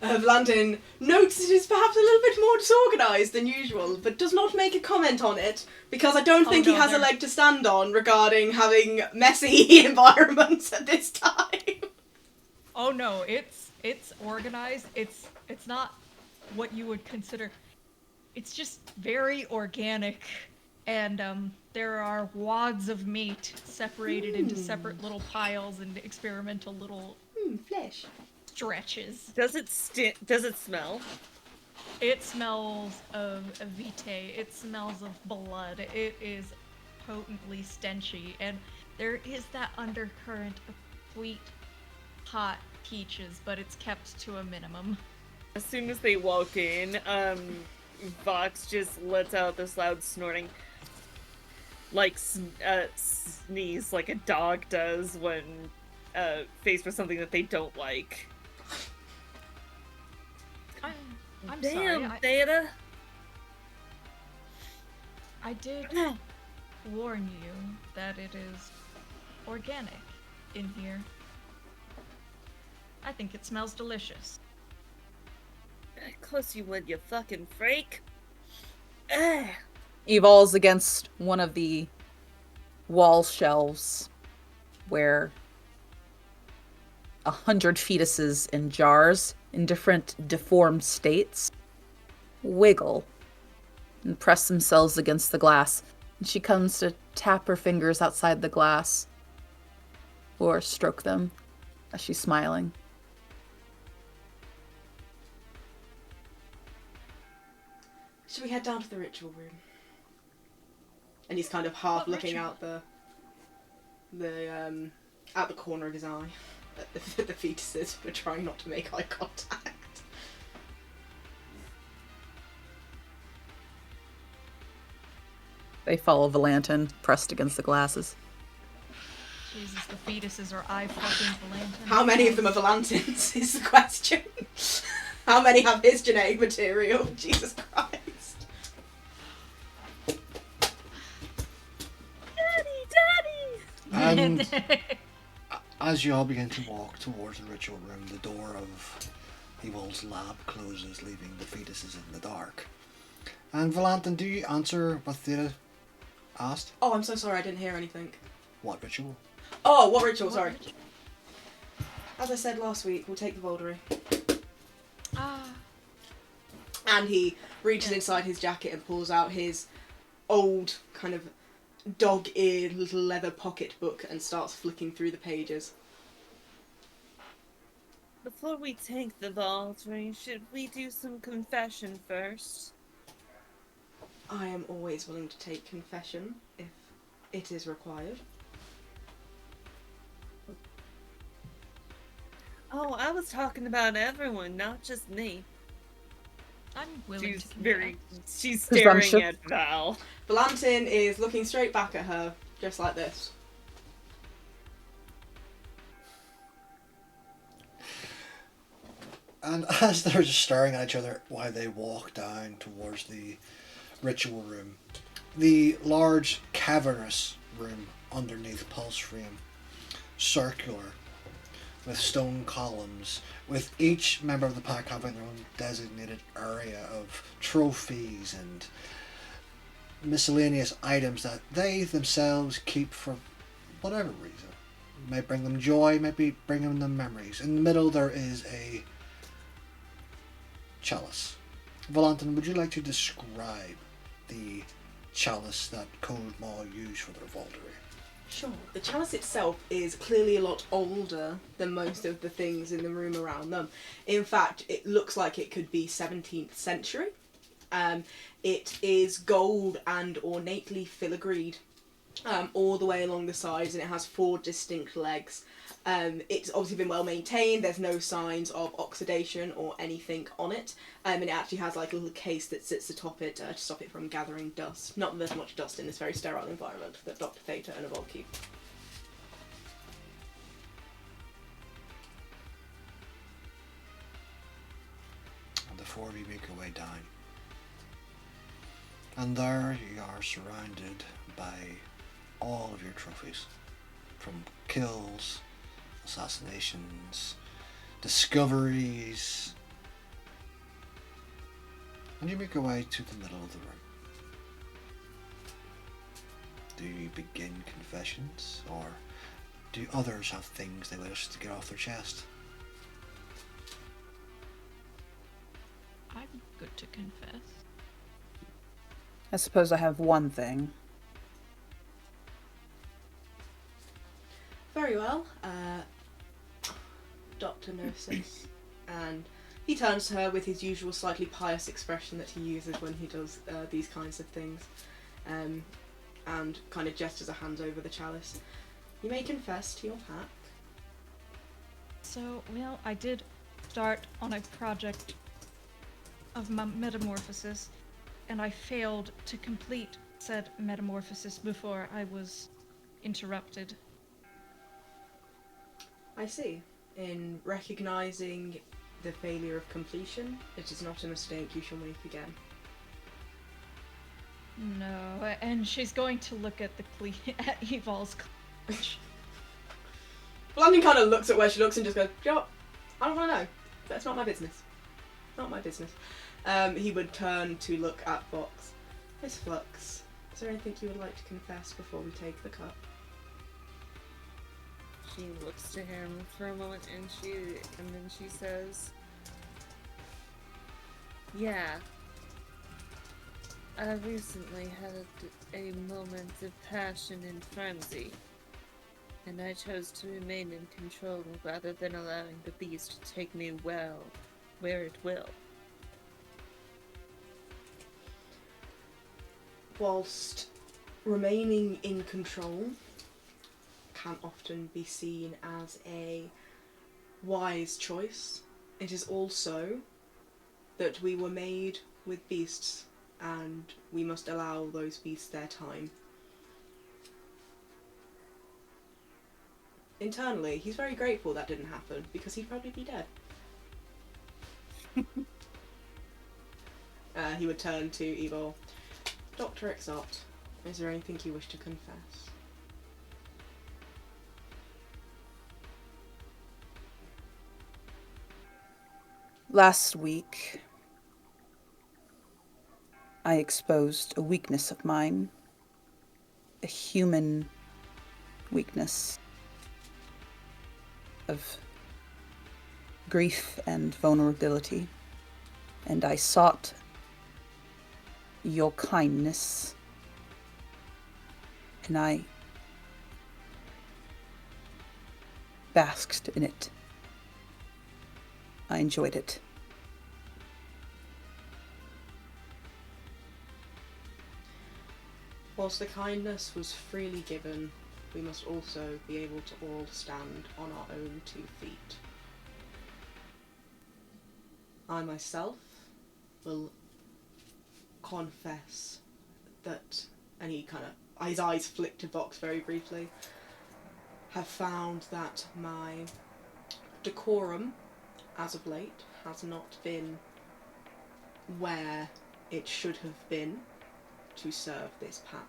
Valantin notes it is perhaps a little bit more disorganised than usual, but does not make a comment on it, because I don't think he has a leg to stand on regarding having messy environments at this time. Oh no, it's organized. It's not what you would consider. It's just very organic, and there are wads of meat separated into separate little piles and experimental little Flesh. stretches. Does it smell? It smells of vitae. It smells of blood. It is potently stenchy, and there is that undercurrent of sweet, hot peaches, but it's kept to a minimum. As soon as they walk in, Vox just lets out this loud snorting, like sneeze, like a dog does when faced with something that they don't like. I'm Damn, sorry. Theta. I did warn you that it is organic in here. I think it smells delicious. Of course you would, you fucking freak. Ugh. evolves against one of the wall shelves where 100 fetuses in jars in different deformed states wiggle and press themselves against the glass. And she comes to tap her fingers outside the glass or stroke them as she's smiling. Should we head down to the ritual room? And he's kind of half looking out the corner of his eye at the fetuses, but trying not to make eye contact. They follow Valantin, pressed against the glasses. Jesus, the fetuses are eye fucking Valantin. How many of them are Valantins is the question. How many have his genetic material? Jesus Christ. And as you all begin to walk towards the ritual room, the door of Evil's lab closes, leaving the fetuses in the dark. And Valantin, do you answer what Theta asked? Oh, I'm so sorry, I didn't hear anything. What ritual? Oh, what ritual? Sorry. As I said last week, we'll take the bouldery. And he reaches inside his jacket and pulls out his old kind of dog-eared little leather pocket book and starts flicking through the pages. Before we take the bouldery, should we do some confession first? I am always willing to take confession if it is required. Oh, I was talking about everyone, not just me. I'm willing to confess. She's staring Presumption. at Val. Valantin is looking straight back at her, just like this. And as they're just staring at each other while they walk down towards the ritual room, the large cavernous room underneath Pulse Frame, circular, with stone columns, with each member of the pack having their own designated area of trophies and miscellaneous items that they themselves keep for whatever reason. It might bring them joy, might be bringing them memories. In the middle there is a chalice. Valantin, would you like to describe the chalice that Cold Maw used for their vaultery? Sure. The chalice itself is clearly a lot older than most of the things in the room around them. In fact, it looks like it could be 17th century. It is gold and ornately filigreed all the way along the sides, and it has 4 distinct legs. It's obviously been well maintained. There's no signs of oxidation or anything on it, and it actually has like a little case that sits atop it to stop it from gathering dust. Not that there's much dust in this very sterile environment that Dr. Theta and Evolve keep. And the 4 of you make your way down. And there you are surrounded by all of your trophies. From kills, assassinations, discoveries. And you make your way to the middle of the room. Do you begin confessions, or do others have things they wish to get off their chest? I'm good to confess. I suppose I have one thing. Very well. Dr. Gnosis. And he turns to her with his usual slightly pious expression that he uses when he does these kinds of things. And kind of gestures a hand over the chalice. You may confess to your pack. So, well, I did start on a project of my metamorphosis, and I failed to complete said metamorphosis before I was interrupted. I see. In recognising the failure of completion, it is not a mistake you shall make again. No, and she's going to look at the at Evol's clutch. Blanding kind of looks at where she looks and just goes, "You know what? I don't want to know. That's not my business. Not my business." He would turn to look at Fox. Miss Flux, is there anything you would like to confess before we take the cup? She looks to him for a moment and then she says, "Yeah, I recently had a moment of passion and frenzy, and I chose to remain in control rather than allowing the beast to take me where it will." Whilst remaining in control can often be seen as a wise choice, it is also that we were made with beasts and we must allow those beasts their time. Internally, he's very grateful that didn't happen because he'd probably be dead. He would turn to Evil. Dr. Exot, is there anything you wish to confess? Last week, I exposed a weakness of mine, a human weakness of grief and vulnerability, and I sought your kindness, and I basked in it. I enjoyed it. Whilst the kindness was freely given, we must also be able to all stand on our own 2 feet. I myself will confess that, and he kind of, his eyes flicked to Vox very briefly, have found that my decorum, as of late, has not been where it should have been to serve this pack.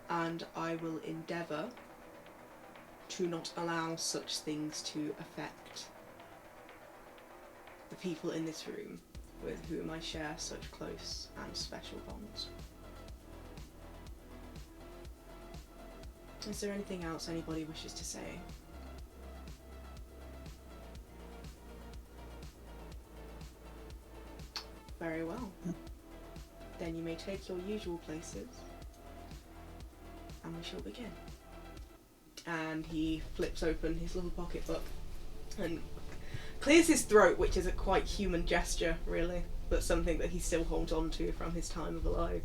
And I will endeavour to not allow such things to affect the people in this room with whom I share such close and special bonds. Is there anything else anybody wishes to say? Very well. Then you may take your usual places, and we shall begin. And he flips open his little pocketbook and clears his throat, which is a quite human gesture, really, but something that he still holds on to from his time of alive.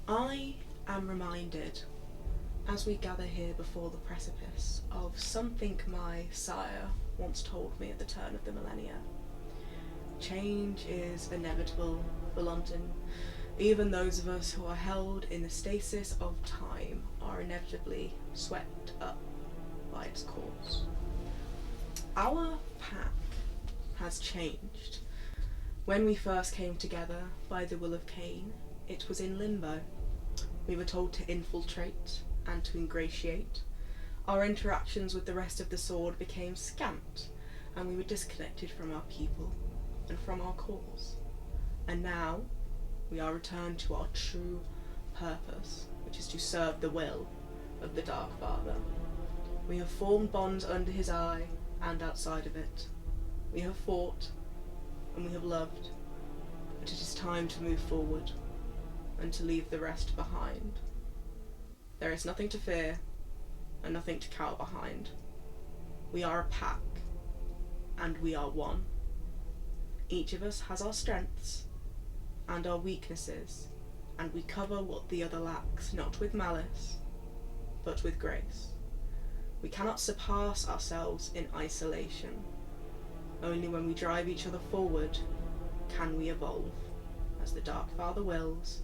I am reminded, as we gather here before the precipice, of something my sire once told me at the turn of the millennia. Change is inevitable, Valantin. Even those of us who are held in the stasis of time are inevitably swept up by its course. Our pack has changed. When we first came together by the will of Cain, it was in limbo. We were told to infiltrate and to ingratiate. Our interactions with the rest of the sword became scant, and we were disconnected from our people and from our cause. And now we are returned to our true purpose, which is to serve the will of the Dark Father. We have formed bonds under his eye and outside of it. We have fought and we have loved, but it is time to move forward and to leave the rest behind. There is nothing to fear and nothing to cower behind. We are a pack and we are one. Each of us has our strengths and our weaknesses, and we cover what the other lacks, not with malice, but with grace. We cannot surpass ourselves in isolation. Only when we drive each other forward can we evolve, as the Dark Father wills,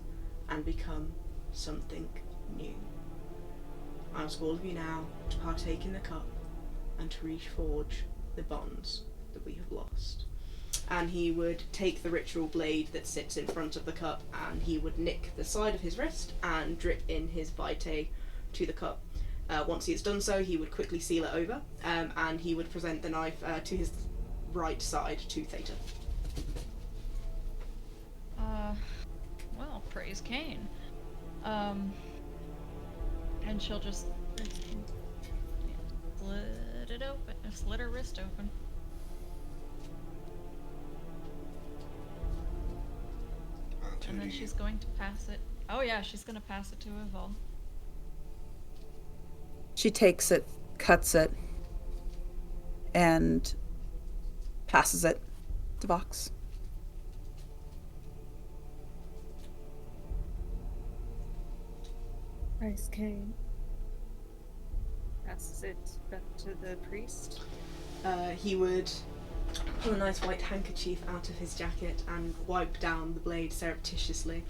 and become something new. I ask all of you now to partake in the cup and to reforge the bonds that we have lost. And he would take the ritual blade that sits in front of the cup and he would nick the side of his wrist and drip in his vitae to the cup. Once he has done so, he would quickly seal it over and he would present the knife to his right side to Theta. praise Cain. And she'll just slit it open, slit her wrist open. And then she's going to pass it. Oh yeah, she's gonna pass it to Evol. She takes it, cuts it, and passes it to Vox. Praise Cain. Passes it back to the priest. He would pull a nice white handkerchief out of his jacket and wipe down the blade surreptitiously.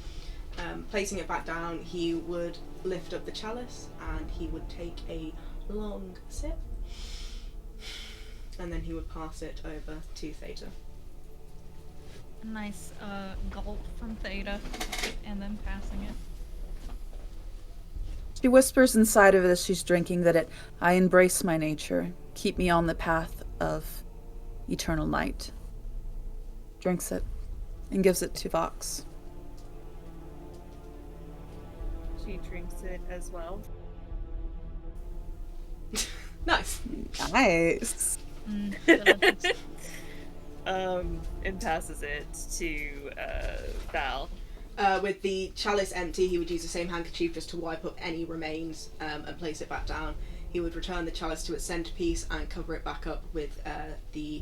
Placing it back down, he would lift up the chalice and he would take a long sip. And then he would pass it over to Theta. A nice gulp from Theta, and then passing it. She whispers inside of it as she's drinking that I embrace my nature, keep me on the path of eternal night. Drinks it and gives it to Vox. She drinks it as well. Nice. Nice. Delicious. And passes it to Val. With the chalice empty, he would use the same handkerchief just to wipe up any remains and place it back down. He would return the chalice to its centerpiece and cover it back up with the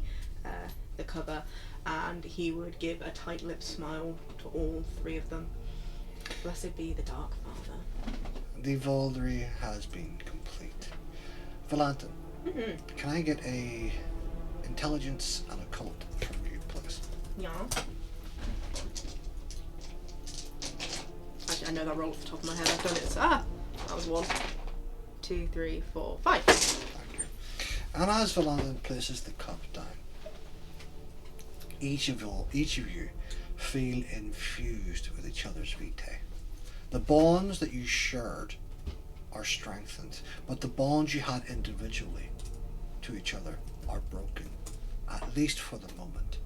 cover, and he would give a tight-lipped smile to all three of them. Blessed be the Dark Father. The Vauldery has been complete. Valantin, can I get a intelligence and occult from you, please? Yeah. Actually, I know that roll off the top of my head. I've done it. That was 1, 2, 3, 4, 5. Thank you. And as Valantin places the cup down, each of you feel infused with each other's vitae. The bonds that you shared are strengthened, but the bonds you had individually to each other are broken, at least for the moment.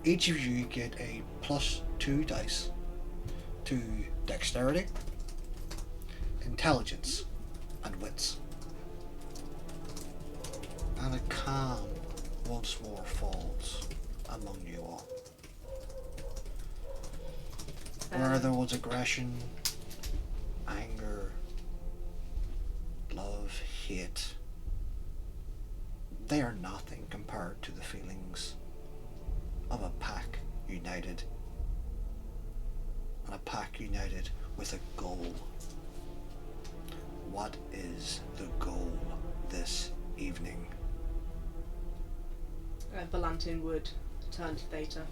Each of you get a +2 dice to dexterity, intelligence, and wits. And a calm once more falls among you all. Where there was aggression, anger, love, hate, they are nothing compared to the feelings of a pack united. And a pack united with a goal. What is the goal this evening? Valantin would turn to Theta.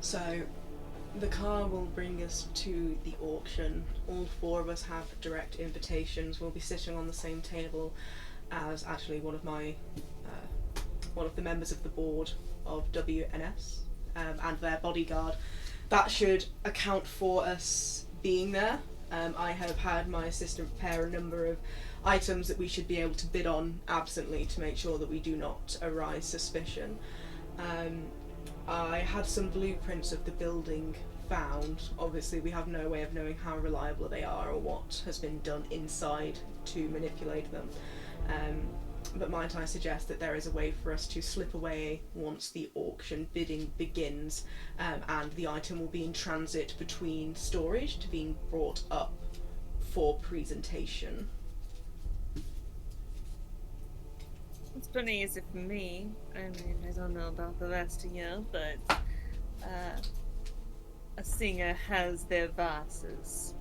So, the car will bring us to the auction. All 4 of us have direct invitations. We'll be sitting on the same table as actually one of the members of the board of WNS and their bodyguard. That should account for us being there. I have had my assistant prepare a number of items that we should be able to bid on absently to make sure that we do not arise suspicion. I had some blueprints of the building found. Obviously we have no way of knowing how reliable they are or what has been done inside to manipulate them. But might I suggest that there is a way for us to slip away once the auction bidding begins, and the item will be in transit between storage to being brought up for presentation. It's pretty easy for me. I mean, I don't know about the rest of you, but a singer has their vices.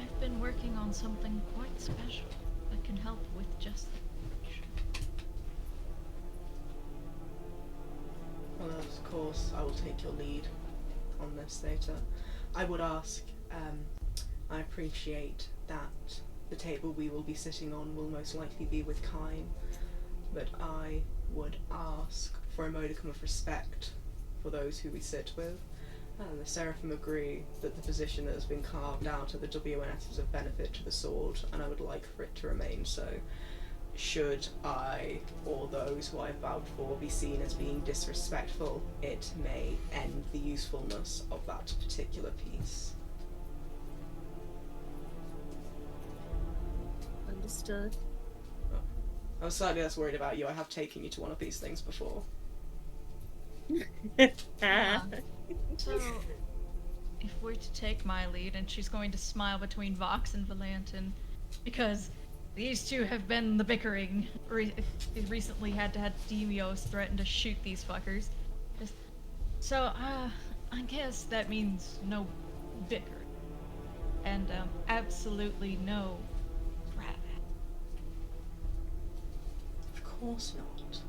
I've been working on something quite special that can help with just that. Well, of course, I will take your lead on this, Theta. I would ask, I appreciate that the table we will be sitting on will most likely be with Cain, but I would ask for a modicum of respect for those who we sit with. And the Seraphim agree that the position that has been carved out of the WNS is of benefit to the sword, and I would like for it to remain so. should I or those who I vowed for be seen as being disrespectful, it may end the usefulness of that particular piece. Understood. I was slightly less worried about you. I have taken you to one of these things before. So, if we're to take my lead, and she's going to smile between Vox and Valantin, because these two have been the bickering. Recently had to have Demios threaten to shoot these fuckers. So, I guess that means no bickering. And, absolutely no crap. Of course not.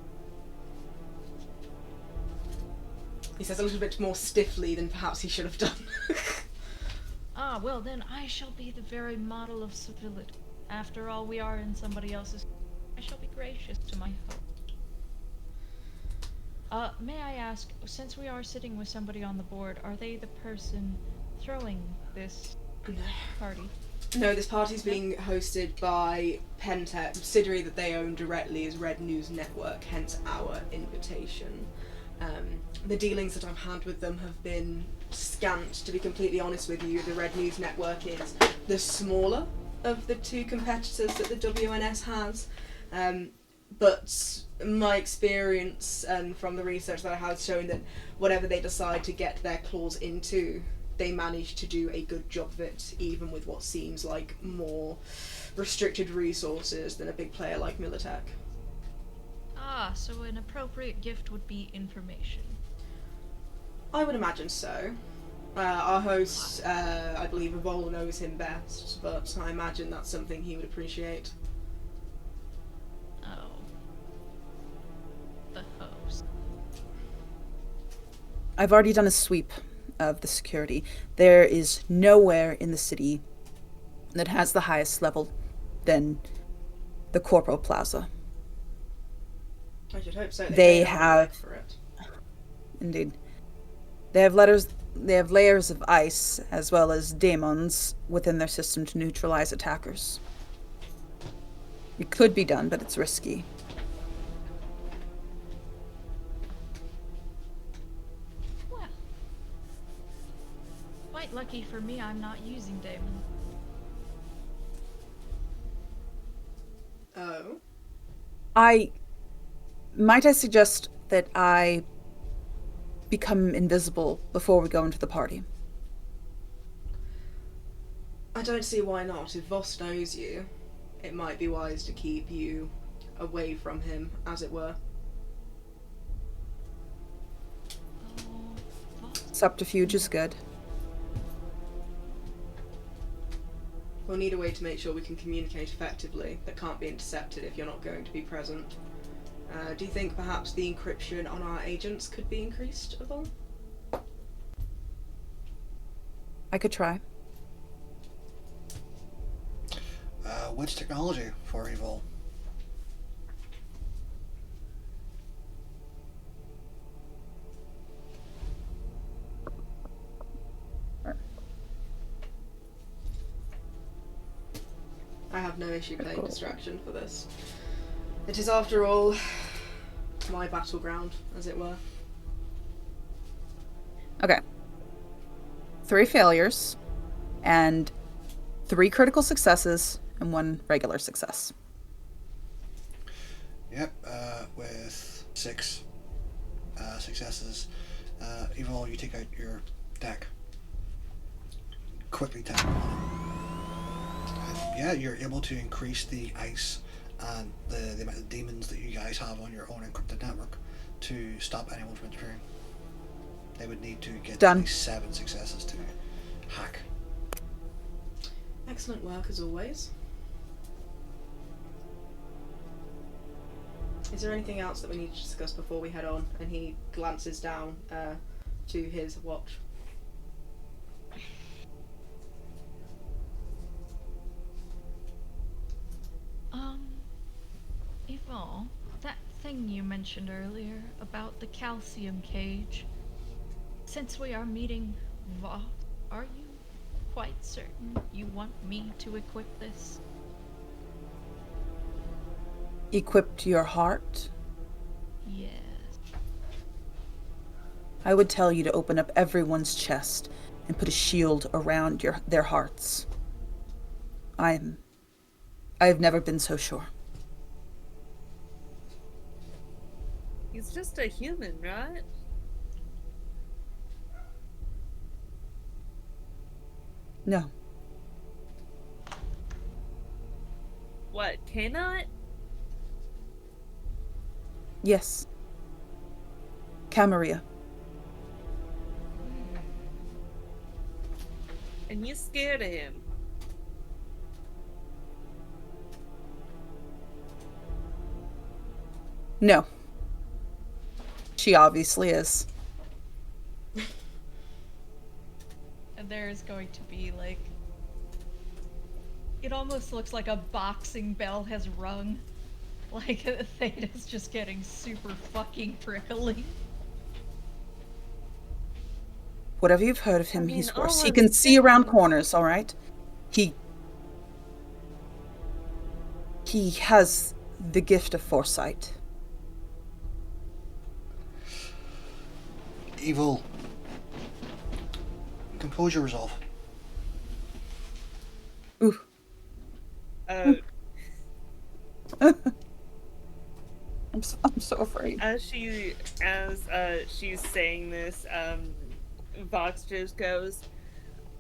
He says a little bit more stiffly than perhaps he should have done. Well then I shall be the very model of civility. After all, we are in somebody else's. I shall be gracious to my host. May I ask, since we are sitting with somebody on the board, are they the person throwing this party? No, this party's being hosted by Pentech. The subsidiary that they own directly is Red News Network, hence our invitation. The dealings that I've had with them have been scant, to be completely honest with you. The Red News Network is the smaller of the two competitors that the WNS has. But my experience and from the research that I have shown that whatever they decide to get their claws into, they manage to do a good job of it, even with what seems like more restricted resources than a big player like Militech. So an appropriate gift would be information. I would imagine so. Our host, I believe Evol knows him best, but I imagine that's something he would appreciate. Oh. The host. I've already done a sweep of the security. There is nowhere in the city that has the highest level than the Corpo Plaza. I should hope so. They have for it. Indeed. They have layers of ice as well as demons within their system to neutralize attackers. It could be done, but it's risky. Well, quite lucky for me I'm not using Damon. Oh? Might I suggest that I become invisible before we go into the party? I don't see why not. If Voss knows you, it might be wise to keep you away from him, as it were. Subterfuge is good. We'll need a way to make sure we can communicate effectively that can't be intercepted if you're not going to be present. Do you think perhaps the encryption on our agents could be increased at all? I could try. Which technology for Evil? I have no issue playing distraction for this. It is, after all, my battleground, as it were. Okay. 3 failures, and 3 critical successes, and 1 regular success. Yep, with 6 successes. Evil, you take out your deck. Quickly tap on it. And yeah, you're able to increase the ice and the amount of demons that you guys have on your own encrypted network to stop anyone from interfering. They would need to get Done. at least 7 successes to hack. Excellent work, as always. Is there anything else that we need to discuss before we head on? And he glances down to his watch. Evil, that thing you mentioned earlier about the calcium cage. Since we are meeting Voss, are you quite certain you want me to equip this? equipped your heart, Yes. I would tell you to open up everyone's chest and put a shield around their hearts. I have never been so sure. He's just a human, right? No. What, Cainite? Yes. Camarilla. And you scared of him? No. She obviously is. And there's going to be like. It almost looks like a boxing bell has rung. Like Theta's just getting super fucking prickly. Whatever you've heard of him, I mean, he's worse. all He I'm can see around saying- corners, alright? He has the gift of foresight. Evil. Compose your resolve. Ooh. Uh, I'm so afraid. as she's saying this, Vox just goes,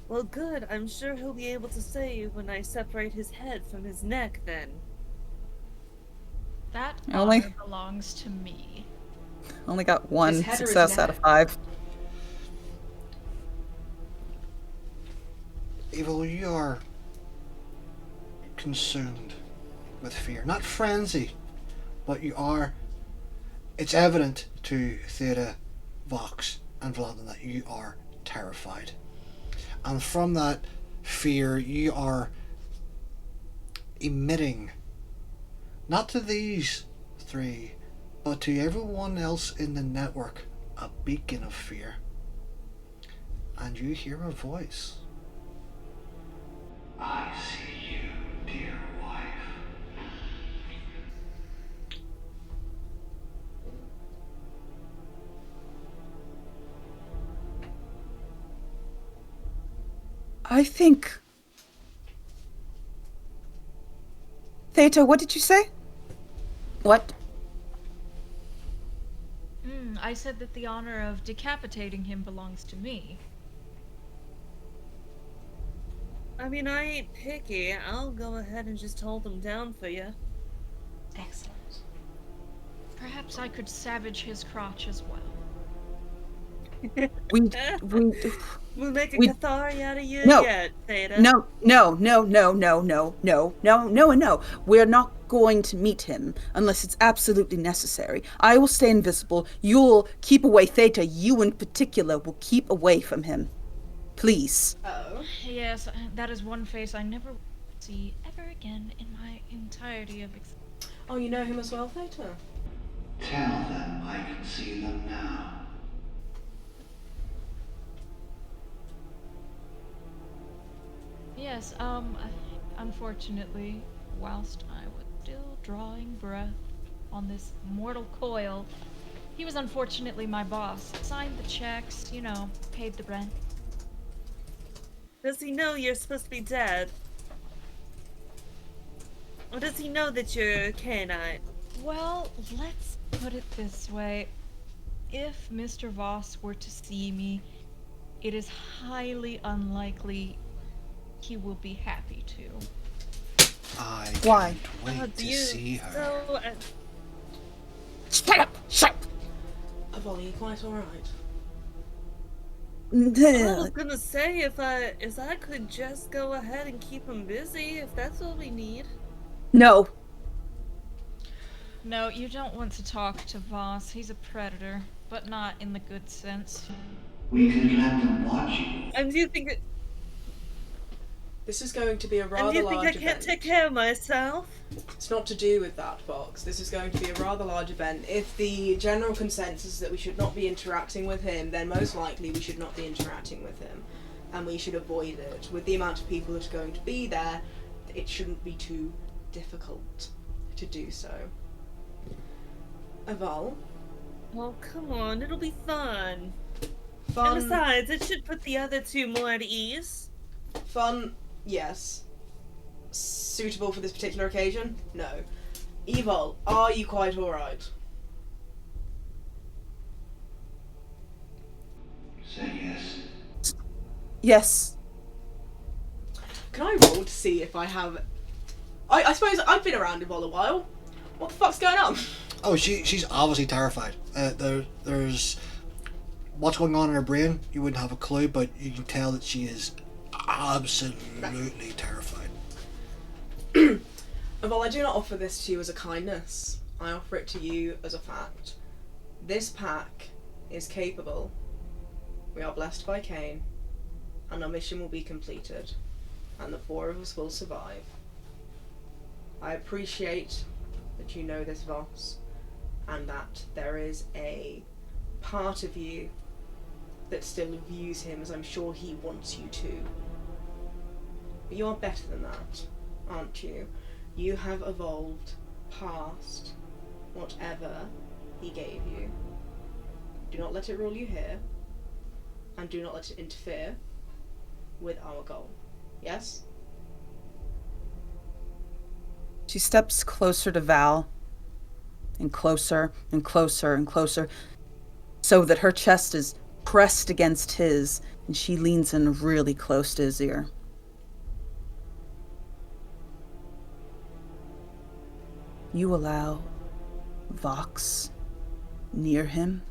"Well, good. I'm sure he'll be able to say when I separate his head from his neck then." That Only- honor belongs to me. Only got one His head or his success out of neck? 5. Evil, you are consumed with fear. Not frenzy, but you are. It's evident to Theta, Vox, and Valantin that you are terrified. And from that fear, you are emitting, not to these three, but to everyone else in the network, a beacon of fear. And you hear a voice. I see you, dear wife. I think... Theta, what did you say? What? I said that the honor of decapitating him belongs to me. I mean, I ain't picky. I'll go ahead and just hold him down for you. Excellent. Perhaps I could savage his crotch as well. We We'll make a We- Cathari out of you No. yet, Theta. No. We're not going to meet him unless it's absolutely necessary. I will stay invisible. You'll keep away. Theta, you in particular will keep away from him. Please. Oh. Yes, that is one face I never will see ever again in my entirety of existence. Oh, you know him as well, Theta? Tell them I can see them now. Yes, unfortunately, whilst I was still drawing breath on this mortal coil, he was unfortunately my boss. Signed the checks, paid the rent. Does he know you're supposed to be dead? Or does he know that you're Cainite? Well, let's put it this way. If Mr. Voss were to see me, it is highly unlikely he will be happy to. I Why? can't wait to see her. So, Shut up! Shut up! Avoli, quite alright. I was gonna say if I could just go ahead and keep him busy, if that's all we need. No. No, you don't want to talk to Voss. He's a predator, but not in the good sense. We could let them watch you. And do you think that, This is going to be a and rather do you think I large can't event. take care of myself? It's not to do with that, Fox. This is going to be a rather large event. If the general consensus is that we should not be interacting with him, then most likely we should not be interacting with him. And we should avoid it. With the amount of people that are going to be there, it shouldn't be too difficult. to do so. Aval. Well, come on, it'll be fun. Fun. And besides, it should put the other two more at ease. Fun, yes. Suitable for this particular occasion? No. Evil, are you quite alright? Say yes. Yes. Can I roll to see if I have... I suppose I've been around Evil a while. What the fuck's going on? Oh, she's obviously terrified. There's what's going on in her brain. You wouldn't have a clue, but you can tell that she is absolutely terrified. Well, I do not offer this to you as a kindness. I offer it to you as a fact. This pack is capable. We are blessed by Cain, and our mission will be completed, and the 4 of us will survive. I appreciate that you know this, Voss, and that there is a part of you that still views him as I'm sure he wants you to. But you are better than that, aren't you? You have evolved past whatever he gave you. Do not let it rule you here, and do not let it interfere with our goal. Yes? She steps closer to Val, and closer and closer and closer, so that her chest is pressed against his, and she leans in really close to his ear. You allow Vox near him,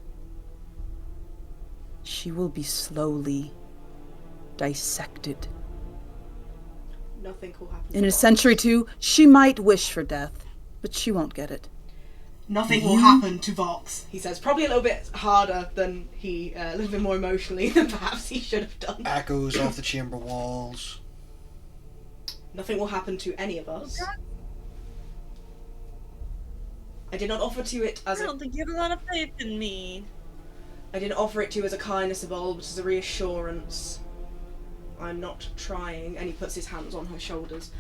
she will be slowly dissected. Nothing will happen. In a century or two, she might wish for death, but she won't get it. Nothing will happen to Vox, he says, probably a little bit harder than a little bit more emotionally than perhaps he should have done. Echoes off the chamber walls. Nothing will happen to any of us. I did not offer to it as I don't think you have a lot of faith in me. I didn't offer it to you as a kindness of all, but as a reassurance. I'm not trying, and he puts his hands on her shoulders,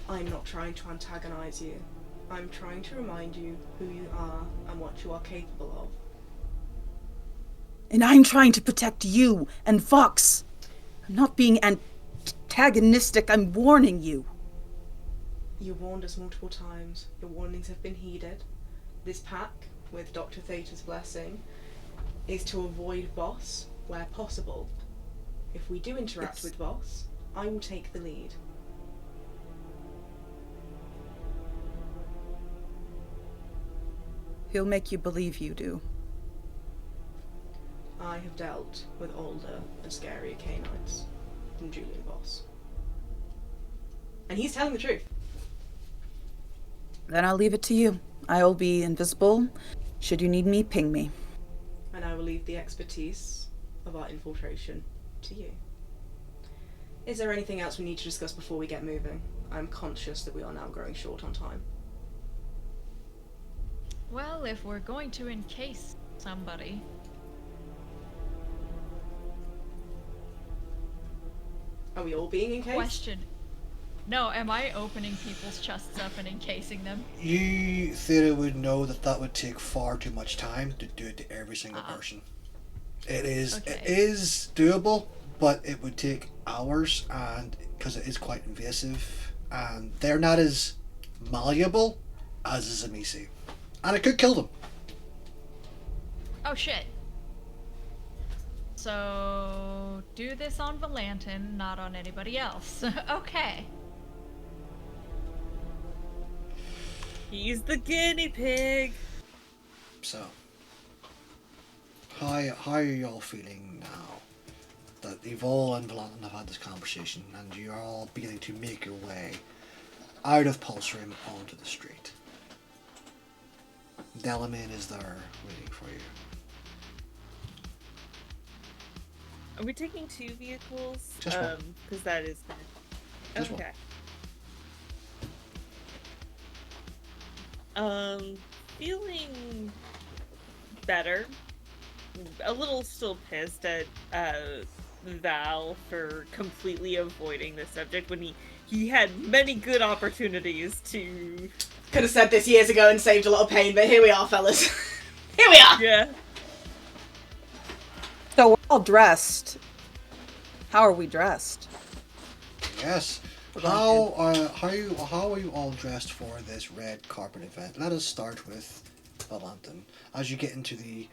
I'm not trying to antagonize you. I'm trying to remind you who you are and what you are capable of. And I'm trying to protect you and Vox. I'm not being antagonistic, I'm warning you. You warned us multiple times. Your warnings have been heeded. This pack, with Dr. Theta's blessing, is to avoid Voss where possible. If we do interact with Voss, I will take the lead. He'll make you believe you do. I have dealt with older and scarier Cainites than Julian Voss. And he's telling the truth. Then I'll leave it to you. I'll be invisible. Should you need me, ping me. And I will leave the expertise of our infiltration to you. Is there anything else we need to discuss before we get moving? I'm conscious that we are now growing short on time. Well, if we're going to encase somebody... Are we all being encased? Question. No, am I opening people's chests up and encasing them? You, Theta, would know that that would take far too much time to do it to every single person. It is doable, but it would take hours, and because it is quite invasive, and they're not as malleable as a Zamisi. And it could kill them. Oh shit. So, do this on Valantin, not on anybody else. Okay. He's the guinea pig. So, how are you all feeling now that Evol and Valantin have had this conversation and you're all beginning to make your way out of Pulse Room onto the street? Delamain is there waiting for you. Are we taking 2 vehicles? Just one. Because that is bad. Just one. Okay. Feeling better. A little still pissed at Val for completely avoiding the subject when he had many good opportunities to Could have said this years ago and saved a lot of pain, but here we are, fellas. Here we are! Yeah. So we're all dressed. How are we dressed? Yes. How are you all dressed for this red carpet event? Let us start with Valantin. As you get into the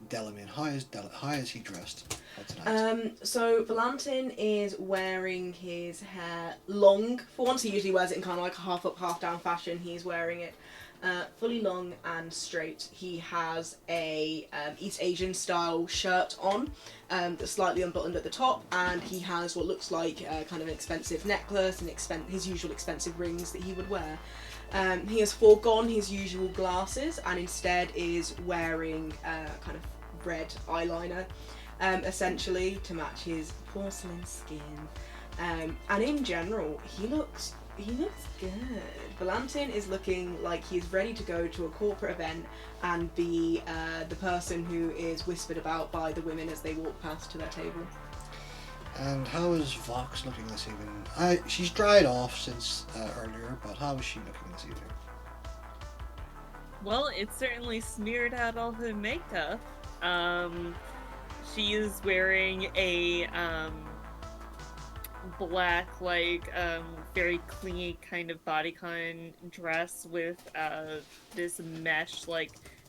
Delamain, how is he dressed for tonight? So Valantin is wearing his hair long for once. He usually wears it in kind of like a half up, half down fashion. He's wearing it fully long and straight. He has a East Asian style shirt on that's slightly unbuttoned at the top, and he has what looks like kind of an expensive necklace and his usual expensive rings that he would wear. He has foregone his usual glasses and instead is wearing kind of red eyeliner, essentially to match his porcelain skin. And in general, he looks good. Valantin is looking like he's ready to go to a corporate event and be the person who is whispered about by the women as they walk past to their table. And how is Vox looking this evening? She's dried off since earlier, but how is she looking this evening? Well, it certainly smeared out all her makeup. She is wearing a black, very clean kind of bodycon dress with this mesh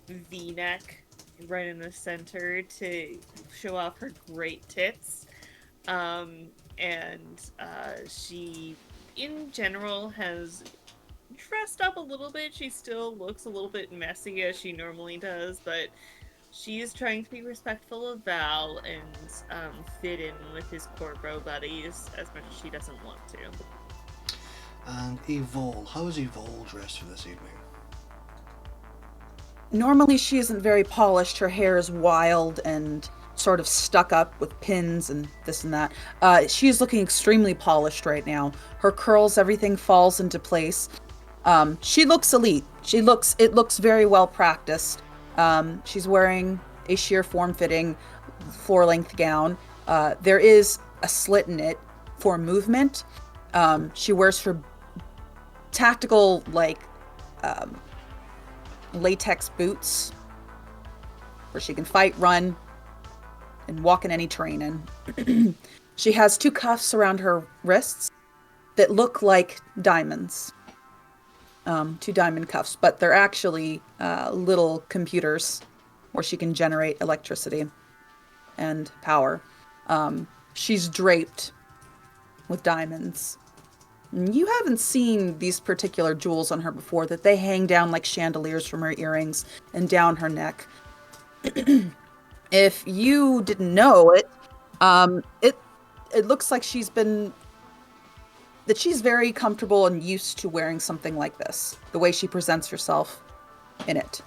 V-neck right in the center to show off her great tits. She, in general, has dressed up a little bit. She still looks a little bit messy as she normally does, but she is trying to be respectful of Val and fit in with his Corpo buddies as much as she doesn't want to. And Evol, how is Evol dressed for this evening? Normally she isn't very polished. Her hair is wild and sort of stuck up with pins and this and that. She is looking extremely polished right now. Her curls, everything falls into place. She looks elite. It looks very well practiced. She's wearing a sheer form-fitting floor-length gown. There is a slit in it for movement. She wears her tactical, latex boots where she can fight, run, and walk in any terrain. And she has 2 cuffs around her wrists that look like diamonds. 2 diamond cuffs, but they're actually little computers where she can generate electricity and power. She's draped with diamonds. You haven't seen these particular jewels on her before, that they hang down like chandeliers from her earrings and down her neck. If you didn't know it, it looks like she's very comfortable and used to wearing something like this, the way she presents herself in it.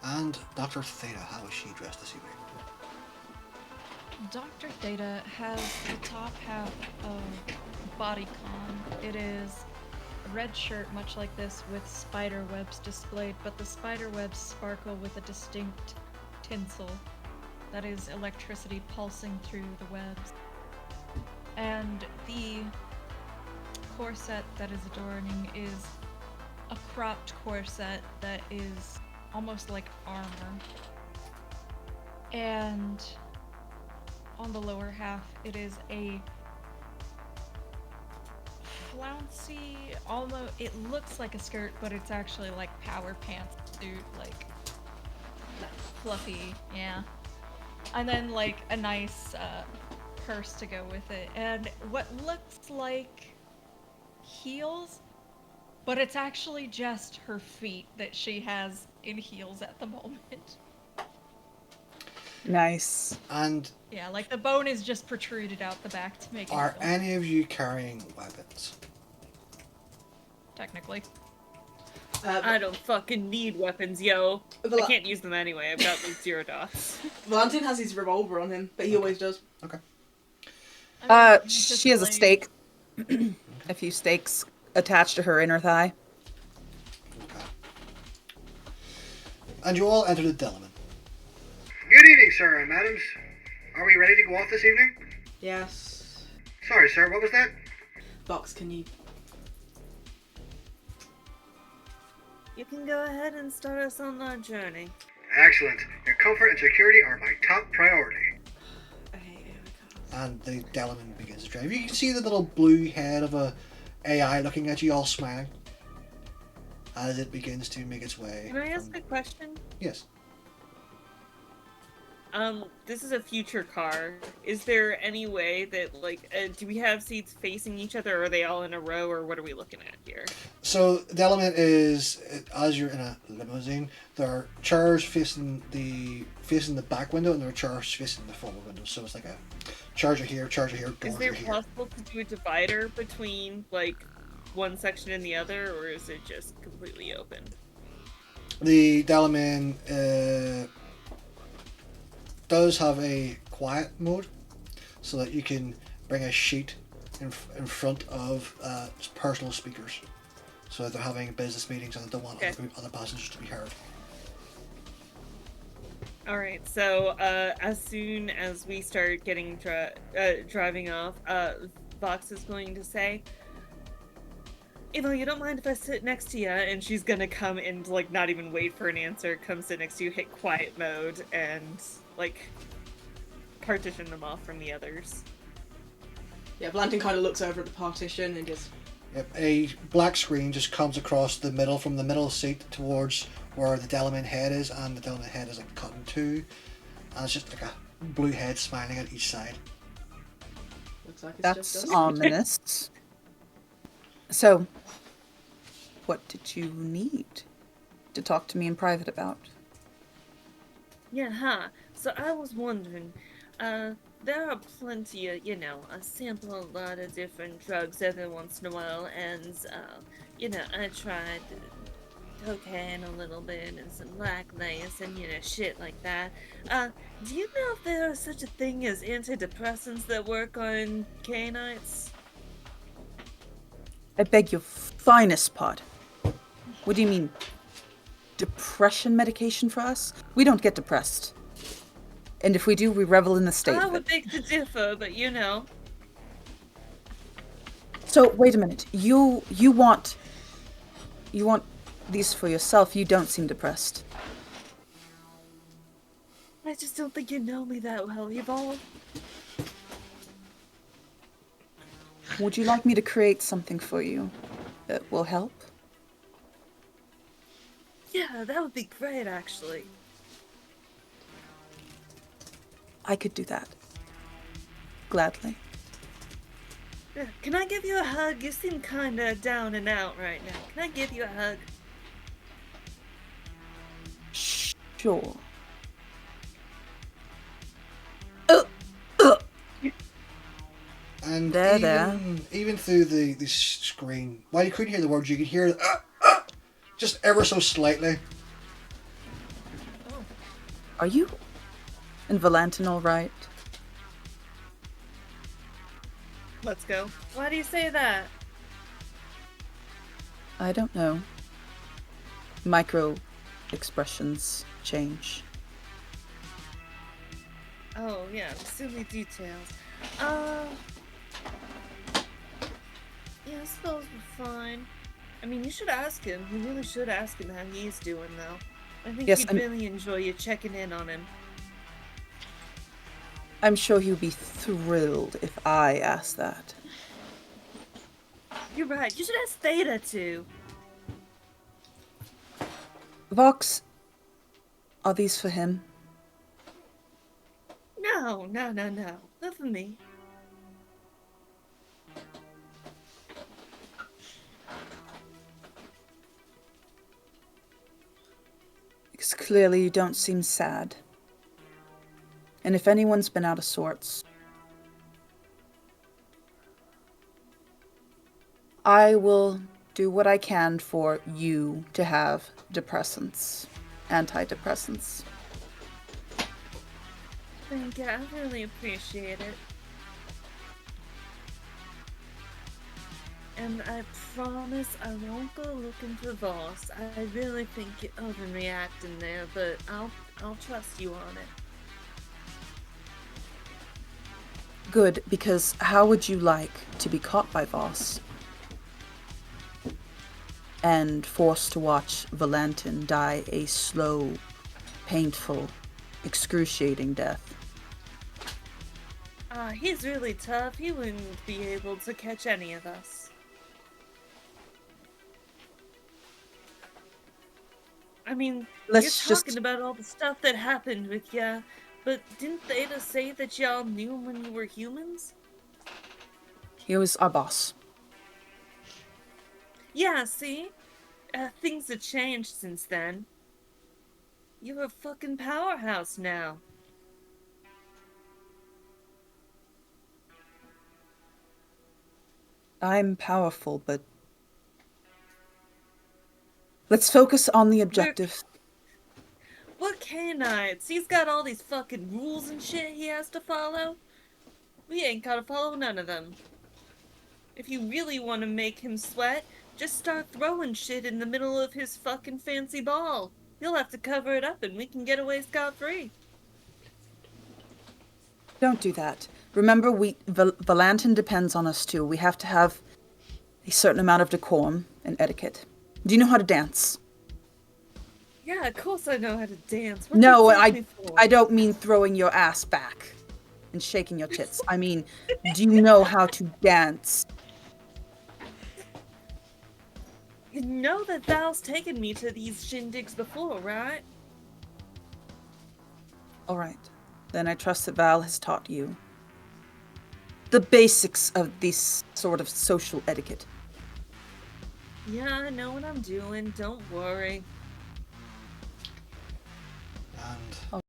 And Dr. Theta, how is she dressed this evening? Dr. Theta has the top half of bodycon. It is a red shirt, much like this, with spider webs displayed, but the spider webs sparkle with a distinct tinsel. That is electricity pulsing through the webs. And the corset that is adorning is a cropped corset that is almost like armor. And on the lower half, it is a flouncy, almost, it looks like a skirt, but it's actually like power pants suit, like fluffy, yeah. And then like a nice purse to go with it, and what looks like heels, but it's actually just her feet that she has in heels at the moment. Nice. And yeah, like the bone is just protruded out the back to make it. Are any of you carrying weapons? Technically. I don't fucking need weapons, yo. I can't use them anyway. I've got like 0 dots. Valantin has his revolver on him, but he always does. Okay. She has a stake. A few stakes attached to her inner thigh. Okay. And you all enter the Delamain. Good evening, sir and madams. Are we ready to go off this evening? Yes. Sorry, sir, what was that? Vox, can you You can go ahead and start us on our journey. Excellent. Your comfort and security are my top priority. I hate it. And the Delamain begins to drive. You can see the little blue head of a AI looking at you, all smiling, as it begins to make its way. Can I ask a question? Yes. This is a future car. Is there any way that, like, do we have seats facing each other, or are they all in a row, or what are we looking at here? So the element is, as you're in a limousine, there are chairs facing the back window, and there are chairs facing the forward window. So it's like a charger here, doors Is there here. possible to do a divider between, like, one section and the other, or is it just completely open? The Delamain does have a quiet mode, so that you can bring a sheet in front of personal speakers, so that they're having business meetings and they don't want other passengers to be heard. Alright, so as soon as we start getting driving off, Vox is going to say, Evo, you don't mind if I sit next to you? And she's gonna come and, like, not even wait for an answer, come sit next to you, hit quiet mode, and, like, partition them off from the others. Yeah, Valantin kind of looks over at the partition and just... Yep, a black screen just comes across the middle, from the middle seat towards where the Delamain head is, and the Delamain head is like cut in two, and it's just like a blue head smiling at each side. Looks like it's That's just us. ominous. So, what did you need to talk to me in private about? Yeah, huh. So I was wondering, there are plenty of, I sample a lot of different drugs every once in a while, and, I tried cocaine a little bit and some black lace and, shit like that. Do you know if there is such a thing as antidepressants that work on Cainites? I beg your finest pardon. What do you mean? Depression medication for us? We don't get depressed. And if we do, we revel in the state I of would it. beg to differ, but So, wait a minute. You want these for yourself. You don't seem depressed. I just don't think you know me that well, Evolve. Would you like me to create something for you that will help? Yeah, that would be great, actually. I could do that. Gladly. Yeah, can I give you a hug? You seem kinda down and out right now. Can I give you a hug? Sure. And There. even through the screen, while you couldn't hear the words, you could hear just ever so slightly. Are you and Valantin all right? Let's go. Why do you say that? I don't know. Micro expressions change. Oh, yeah, the silly details. Yeah, I suppose we're fine. I mean, you should ask him. You really should ask him how he's doing, though. I think Yes, he'd I'm- really enjoy you checking in on him. I'm sure he'll be thrilled if I ask that. You're right. You should ask Theta, too. Vox, are these for him? No. Not for me. Because clearly you don't seem sad. And if anyone's been out of sorts, I will do what I can for you to have depressants, antidepressants. Thank you. I really appreciate it. And I promise I won't go looking for Voss. I really think you're overreacting there, but I'll trust you on it. Good, because how would you like to be caught by Voss? and forced to watch Valantin die a slow, painful, excruciating death. He's really tough. He wouldn't be able to catch any of us. I mean, Let's you're just- talking about all the stuff that happened with ya, but didn't Theta say that y'all knew him when you were humans? He was our boss. Yeah, see? Things have changed since then. You're a fucking powerhouse now. I'm powerful, but let's focus on the objective. What Cainites? He's got all these fucking rules and shit he has to follow. We ain't gotta follow none of them. If you really want to make him sweat, just start throwing shit in the middle of his fucking fancy ball. He'll have to cover it up and we can get away scot-free. Don't do that. Remember, Valantin depends on us too. We have to have a certain amount of decorum and etiquette. Do you know how to dance? Yeah, of course I know how to dance. What No, do you take me for? I don't mean throwing your ass back and shaking your tits. I mean, do you know how to dance? You know that Val's taken me to these shindigs before, right? All right. Then I trust that Val has taught you the basics of this sort of social etiquette. Yeah, I know what I'm doing. Don't worry. And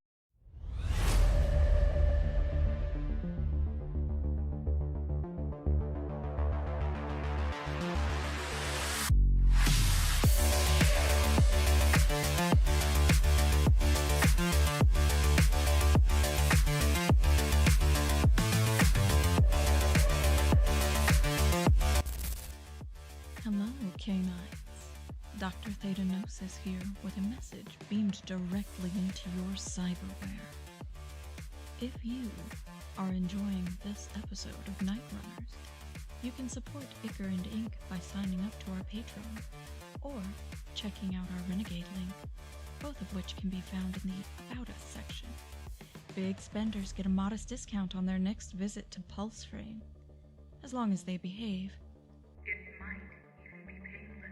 Hello, Cainites. Dr. Thetanosis here with a message beamed directly into your cyberware. If you are enjoying this episode of Nightrunners, you can support Icker and Ink by signing up to our Patreon, or checking out our Renegade link, both of which can be found in the About Us section. Big spenders get a modest discount on their next visit to Pulse Frame, as long as they behave. It might even be painless.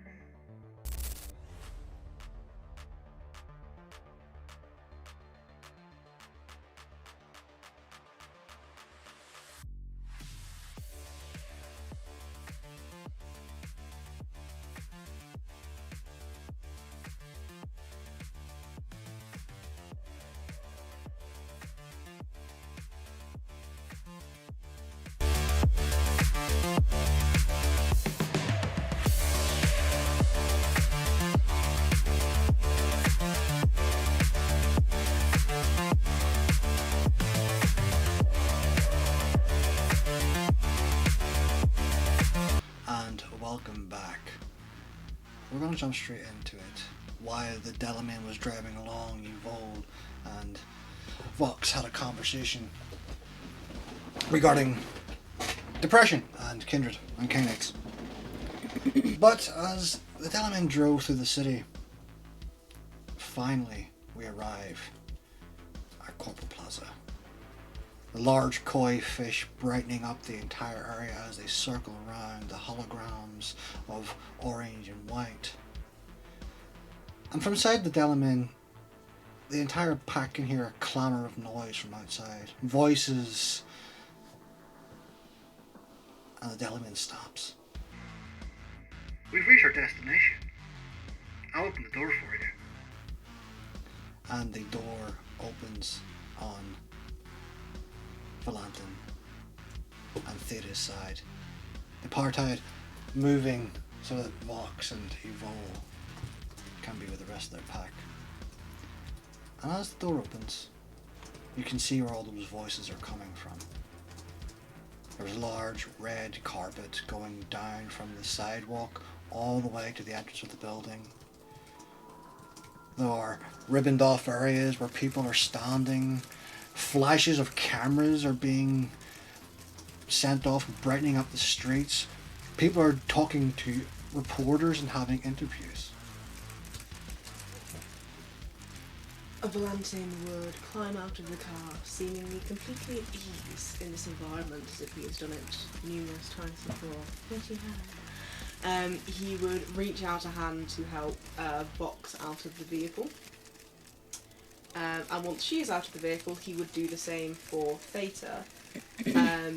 And welcome back. We're going to jump straight into it. While the Delamain was driving along, Yvonne and Vox had a conversation regarding depression and kindred and Cainites. But as the Delamain drove through the city, finally we arrive at Corpo Plaza. The large koi fish brightening up the entire area as they circle around the holograms of orange and white. And from inside the Delamain, the entire pack can hear a clamour of noise from outside. Voices. And the Delamain stops. We've reached our destination. I'll open the door for you. And the door opens on Valantin and Theta's side. The Partide moving so that Vox and Evol can be with the rest of their pack. And as the door opens, you can see where all those voices are coming from. There's a large red carpet going down from the sidewalk all the way to the entrance of the building. There are ribboned off areas where people are standing. Flashes of cameras are being sent off, brightening up the streets. People are talking to reporters and having interviews. A Valantin would climb out of the car, seemingly completely at ease in this environment as if he has done it numerous times before. Yes, he has. He would reach out a hand to help Vox out of the vehicle. And once she is out of the vehicle, he would do the same for Theta.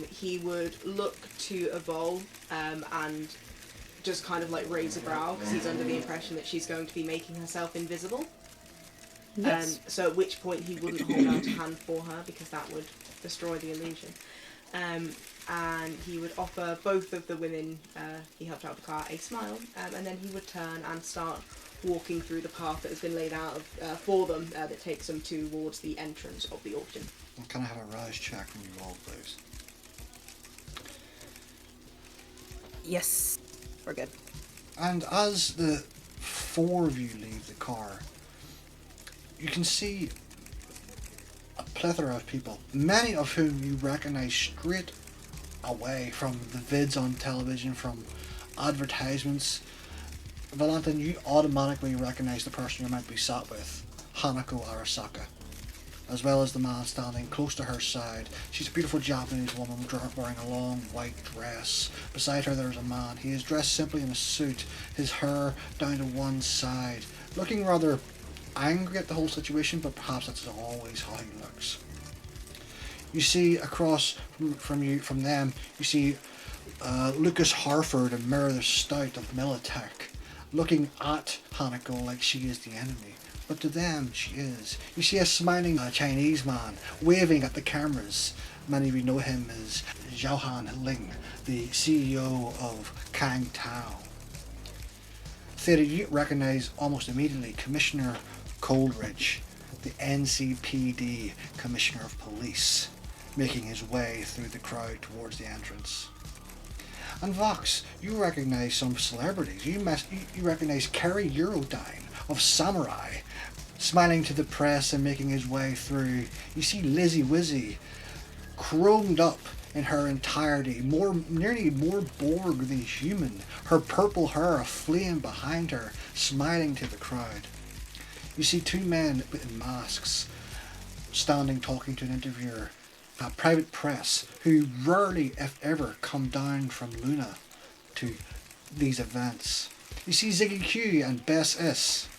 He would look to Evol and just kind of like raise a brow because he's under the impression that she's going to be making herself invisible. Yes. So at which point he wouldn't hold out a hand for her because that would destroy the illusion. And he would offer both of the women he helped out of the car a smile, and then he would turn and start walking through the path that has been laid out for them that takes them towards the entrance of the auction. Can I have a rise check from you all, please? Yes. We're good. And as the four of you leave the car, you can see a plethora of people, many of whom you recognize straight away from the vids on television, from advertisements. Valantin, you automatically recognize the person you're meant to be sat with, Hanako Arasaka, as well as the man standing close to her side. She's a beautiful Japanese woman wearing a long white dress. Beside her there's a man. He is dressed simply in a suit, his hair down to one side, looking rather angry at the whole situation, but perhaps that's always how he looks. You see across from them, you see Lucas Harford and Meredith Stout of Militech looking at Hanako like she is the enemy, but to them she is. You see a smiling Chinese man waving at the cameras. Many of you know him as Zhaohan Ling, the CEO of Kang Tao. Theta, you recognize almost immediately Commissioner Coleridge, the NCPD Commissioner of Police, making his way through the crowd towards the entrance. And Vox, you recognize some celebrities. You recognize Kerry Eurodyne of Samurai, smiling to the press and making his way through. You see Lizzie Wizzy, chromed up in her entirety, nearly more Borg than human, her purple hair aflame behind her, smiling to the crowd. You see two men in masks standing talking to an interviewer, a private press, who rarely, if ever, come down from Luna to these events. You see Ziggy Q and Bess S,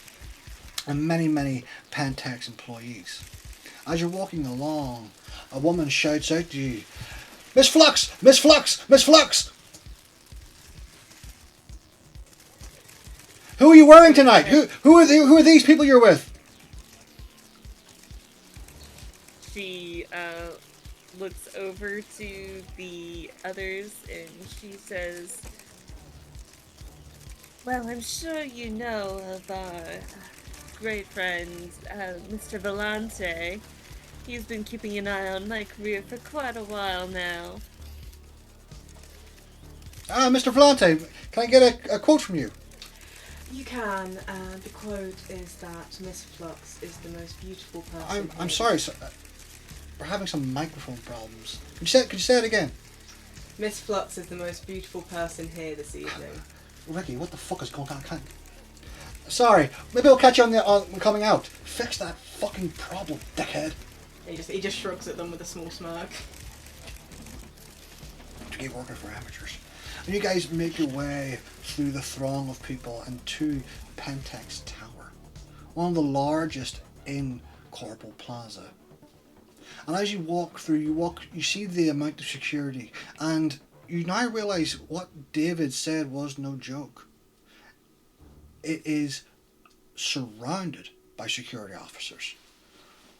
and many, many Pentex employees. As you're walking along, a woman shouts out to you, "Miss Flux! Miss Flux! Miss Flux! Who are you wearing tonight? Who are these people you're with?" She looks over to the others and she says, "Well, I'm sure you know of our great friend, Mr. Valantin. He's been keeping an eye on my career for quite a while now." Mr. Valantin, can I get a quote from you? You can. The quote is that Miss Flux is the most beautiful person. I'm sorry, sir. We're having some microphone problems. Could you say it again? Miss Flux is the most beautiful person here this evening. Ricky, what the fuck is going on? Sorry, maybe I'll catch you on coming out. Fix that fucking problem, dickhead. He just shrugs at them with a small smirk. To keep working for amateurs. And you guys make your way through the throng of people and to Pentex Tower, one of the largest in Corpo Plaza. And as you walk through, you see the amount of security, and you now realise what David said was no joke. It is surrounded by security officers,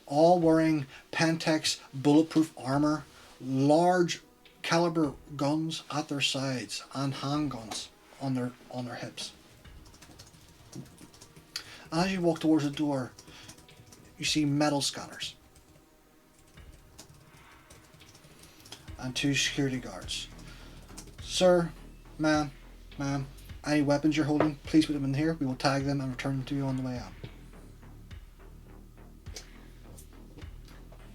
all wearing Pentex bulletproof armour, large caliber guns at their sides, and handguns on their hips. And as you walk towards the door, you see metal scanners and two security guards. "Sir, ma'am, any weapons you're holding, please put them in here. We will tag them and return them to you on the way out."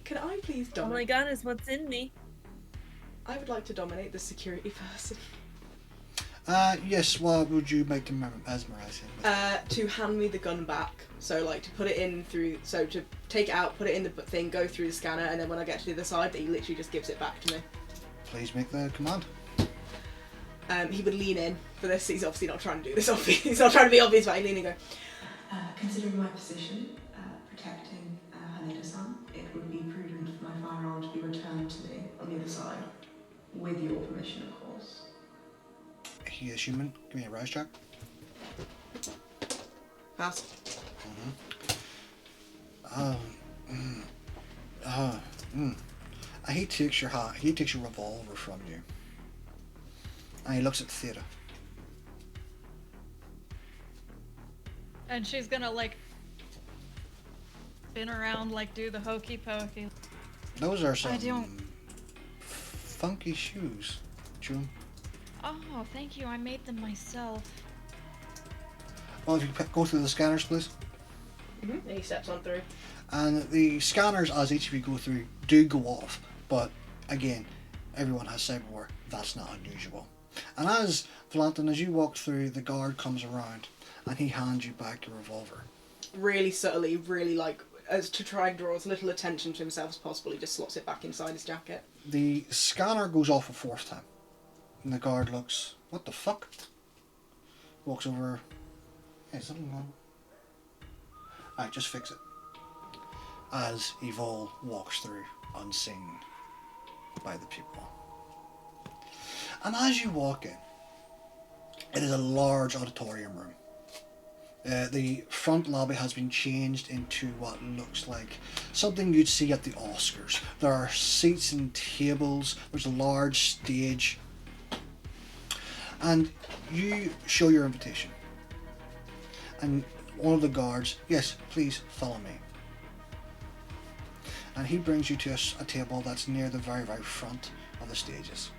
Can I please All I dominate? got is what's in me. I would like to dominate the security person. Yes, what would you make to mesmerize him with? To hand me the gun back. So, like, to put it in through... So, to take it out, put it in the thing, go through the scanner, and then when I get to the other side, he literally just gives it back to me. Please make the command. He would lean in for this. He's obviously not trying to do this obvious. He's not trying to be obvious, but he lean and go, considering my position, protecting Haneda-san, it would be prudent for my firearm to be returned to me on the other side. With your permission, of course. He is human. Give me a rise check. Pass. He takes your hat. He takes your revolver from you, and he looks at Theta. And she's gonna like spin around, like do the hokey pokey. Those are some I don't- funky shoes, June. Oh, thank you. I made them myself. Well, if you go through the scanners, please. And he steps on through. And the scanners, as each of you go through, do go off. But again, everyone has cyberware. That's not unusual. And as Valantin, as you walk through, the guard comes around and he hands you back your revolver. Really subtly, really like, as to try and draw as little attention to himself as possible, he just slots it back inside his jacket. The scanner goes off a fourth time. And the guard looks, what the fuck? Walks over. Hey, something wrong. Alright, just fix it. As Evol walks through, unseen by the people. And as you walk in, it is a large auditorium room. The front lobby has been changed into what looks like something you'd see at the Oscars. There are seats and tables, there's a large stage. And you show your invitation. And one of the guards, yes, please follow me. And he brings you to a table that's near the very, very front of the stages.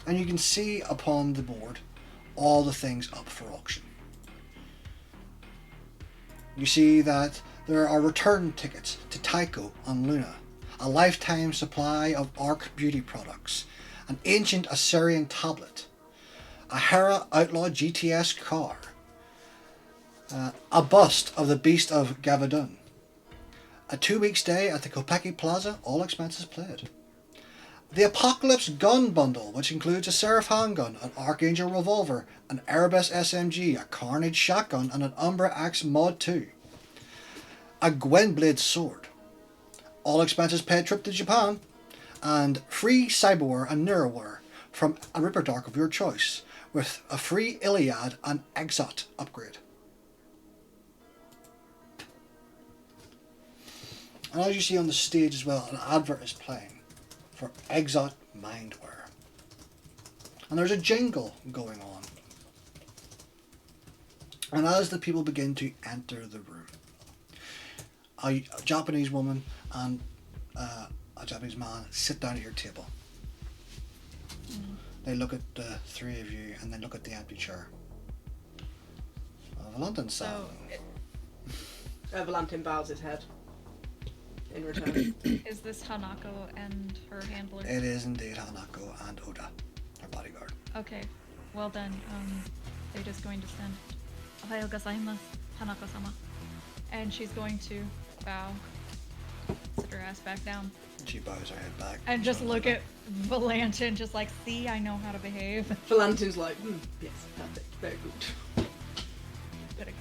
And you can see upon the board all the things up for auction. You see that there are return tickets to Tycho on Luna, a lifetime supply of Arc beauty products, an ancient Assyrian tablet, a Hera Outlaw GTS car, a bust of the Beast of Gavadon, a 2-week stay at the Kopeki Plaza, all expenses paid. The Apocalypse gun bundle, which includes a Seraph handgun, an Archangel revolver, an Erebus SMG, a Carnage shotgun, and an Umbra Axe Mod 2. A Gwenblade sword, all expenses paid trip to Japan, and free cyberware and neuroware from a Ripper Dark of your choice, with a free Iliad and Exot upgrade. And as you see on the stage as well, an advert is playing for Exot Mindware. And there's a jingle going on. And as the people begin to enter the room, a Japanese woman and a Japanese man sit down at your table. They look at the three of you and then look at the empty chair. Valantin-san. Valantin bows his head in return. Is this Hanako and her handler? It is indeed Hanako and Oda, her bodyguard. Okay. Well then, they're just going to send Ohayou gozaimasu, Hanako-sama. And she's going to bow, sit her ass back down. She bows her head back. And just look at Valantin, just like, see, I know how to behave. Valantin's like, yes, perfect, very good. Very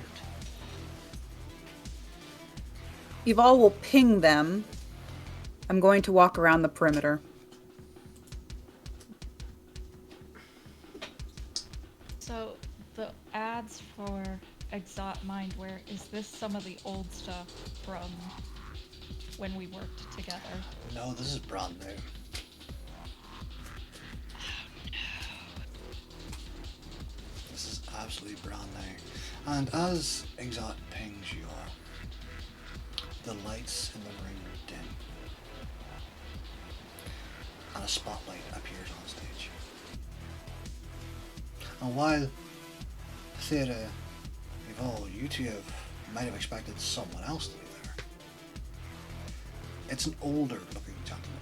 good. Evol will ping them. I'm going to walk around the perimeter. So, the ads for Exot Mindware, is this some of the old stuff from when we worked together? No, this is brand new. This is absolutely brand new. And as Exot pings you all, the lights in the room dim. And a spotlight appears on stage. And while Theta, you two might have expected someone else to be there, it's an older looking gentleman.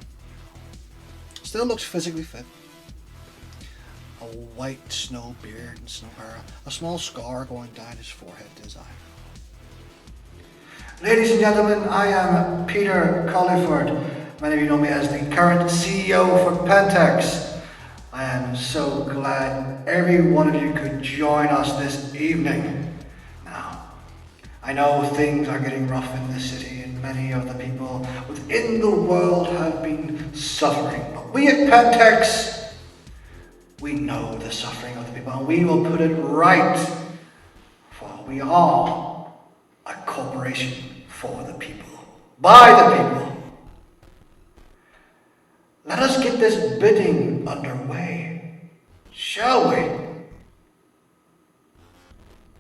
Still looks physically fit. a white snow beard and snow hair, a small scar going down his forehead to his eye. Ladies and gentlemen, I am Peter Colliford. Many of you know me as the current CEO for Pentex. I am so glad every one of you could join us this evening. Now, I know things are getting rough in the city and many of the people within the world have been suffering. But we at Pentex, we know the suffering of the people and we will put it right. For we are a corporation for the people, by the people. Let us get this bidding underway, shall we?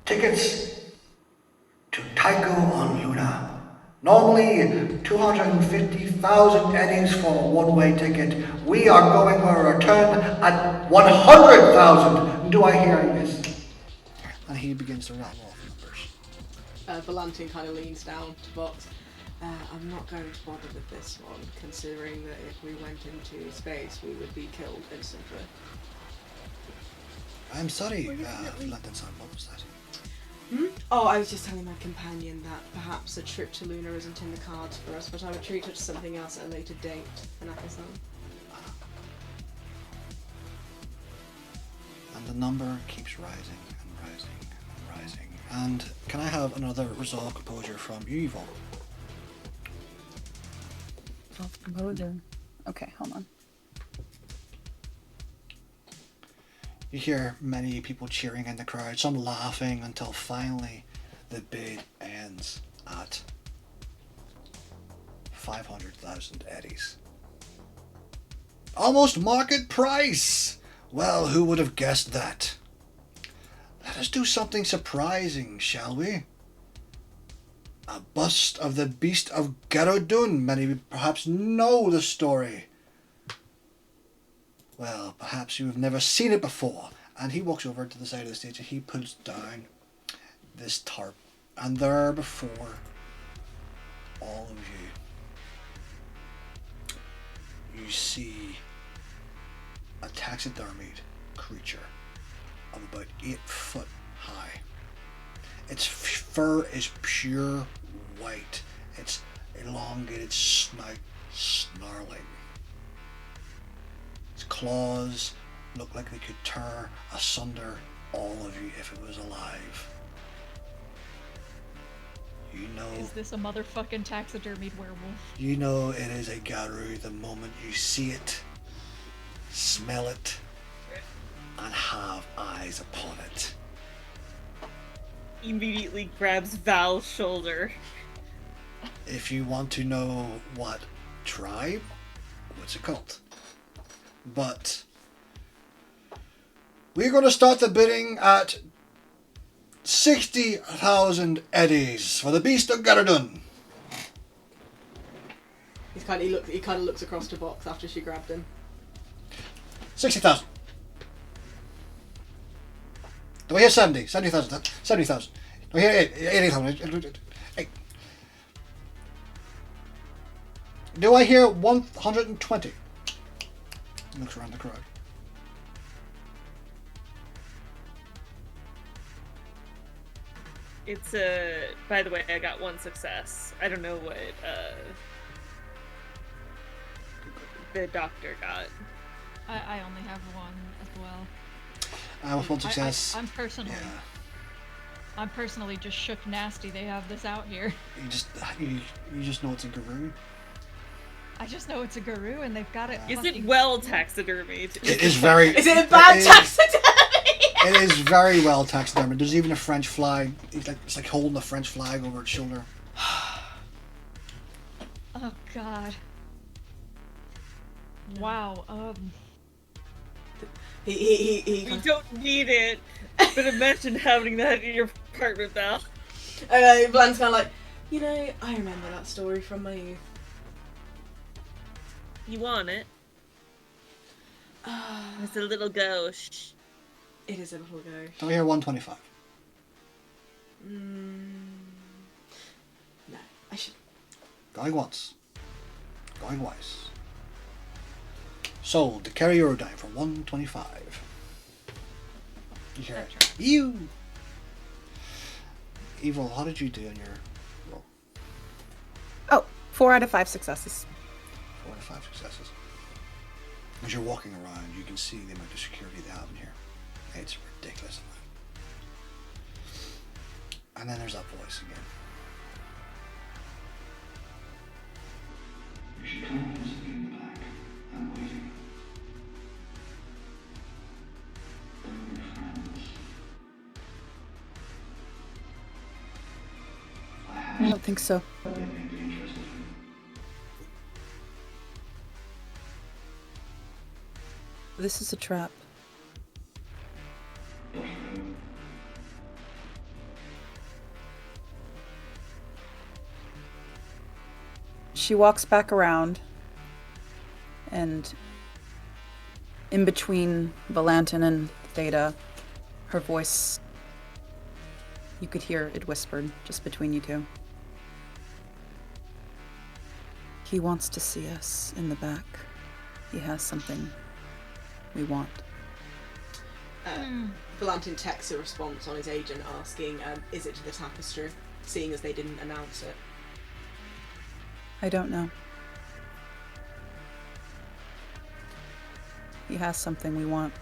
Tickets to Tycho on Luna. Normally 250,000 eddies for a one-way ticket. We are going for a return at 100,000. Do I hear this? And he begins to rattle off numbers. Valantin kind of leans down to Vox. I'm not going to bother with this one, considering that if we went into space, we would be killed instantly. I'm sorry, Valantin-san, what was that? Oh, I was just telling my companion that perhaps a trip to Luna isn't in the cards for us, but I would treat her to something else at a later date, Anaka-san. And the number keeps rising and rising and rising. And can I have another resolve composure from you, Yvonne? Composer. Okay, hold on. You hear many people cheering in the crowd, some laughing, until finally the bid ends at 500,000 eddies. Almost market price! Well, who would have guessed that? Let us do something surprising, shall we? A bust of the beast of Garodun. Many perhaps know the story. Well, perhaps you have never seen it before. And he walks over to the side of the stage and he pulls down this tarp. And there before all of you, you see a taxidermied creature of about 8 foot high. Its fur is pure white. Its elongated snout snarling. Its claws look like they could tear asunder all of you if it was alive. You know. Is this a motherfucking taxidermied werewolf? You know it is a Garu the moment you see it, smell it, and have eyes upon it. Immediately grabs Val's shoulder. If you want to know what tribe, what's a cult? But we're going to start the bidding at 60,000 eddies for the beast of Garadun. He kind of looks across to Vox after she grabbed him. 60,000. Do I hear 70? 70,000. 70,000. Do I hear 80,000? Do I hear 120? Looks around the crowd. It's by the way, I got one success. I don't know what the doctor got. I only have one as well. With one success. I'm personally just shook nasty they have this out here. You just know it's a guru. I just know it's a guru and they've got it. Is it well taxidermied? It is very. Is it a bad taxidermy? It is very well taxidermied. There's even a French flag. It's like holding a French flag over its shoulder. Oh God. Wow. You don't need it, but imagine having that in your apartment, Val. Bland's kind of like, you know, I remember that story from my youth. You want it? It's a little gauche. It is a little gauche. Do I hear 125? No, I should. Going once. Going twice. Sold to carry Eurodyne for 125. You hear That it. tracks. You. Evil, how did you do in your roll? Oh, 4 out of 5 successes. 4 out of 5 successes. As you're walking around, you can see the amount of security they have in here. It's ridiculous. And then there's that voice again. You should come and visit me in the back. I'm waiting. Bring your friends. I don't think so. They may be interested. This is a trap. But for whom? She walks back around, and in between Valantin and Theta, her voice, you could hear it whispered just between you two. He wants to see us in the back. He has something we want. Valantin texts a response on his agent asking, is it to the tapestry, seeing as they didn't announce it. I don't know. He has something we want.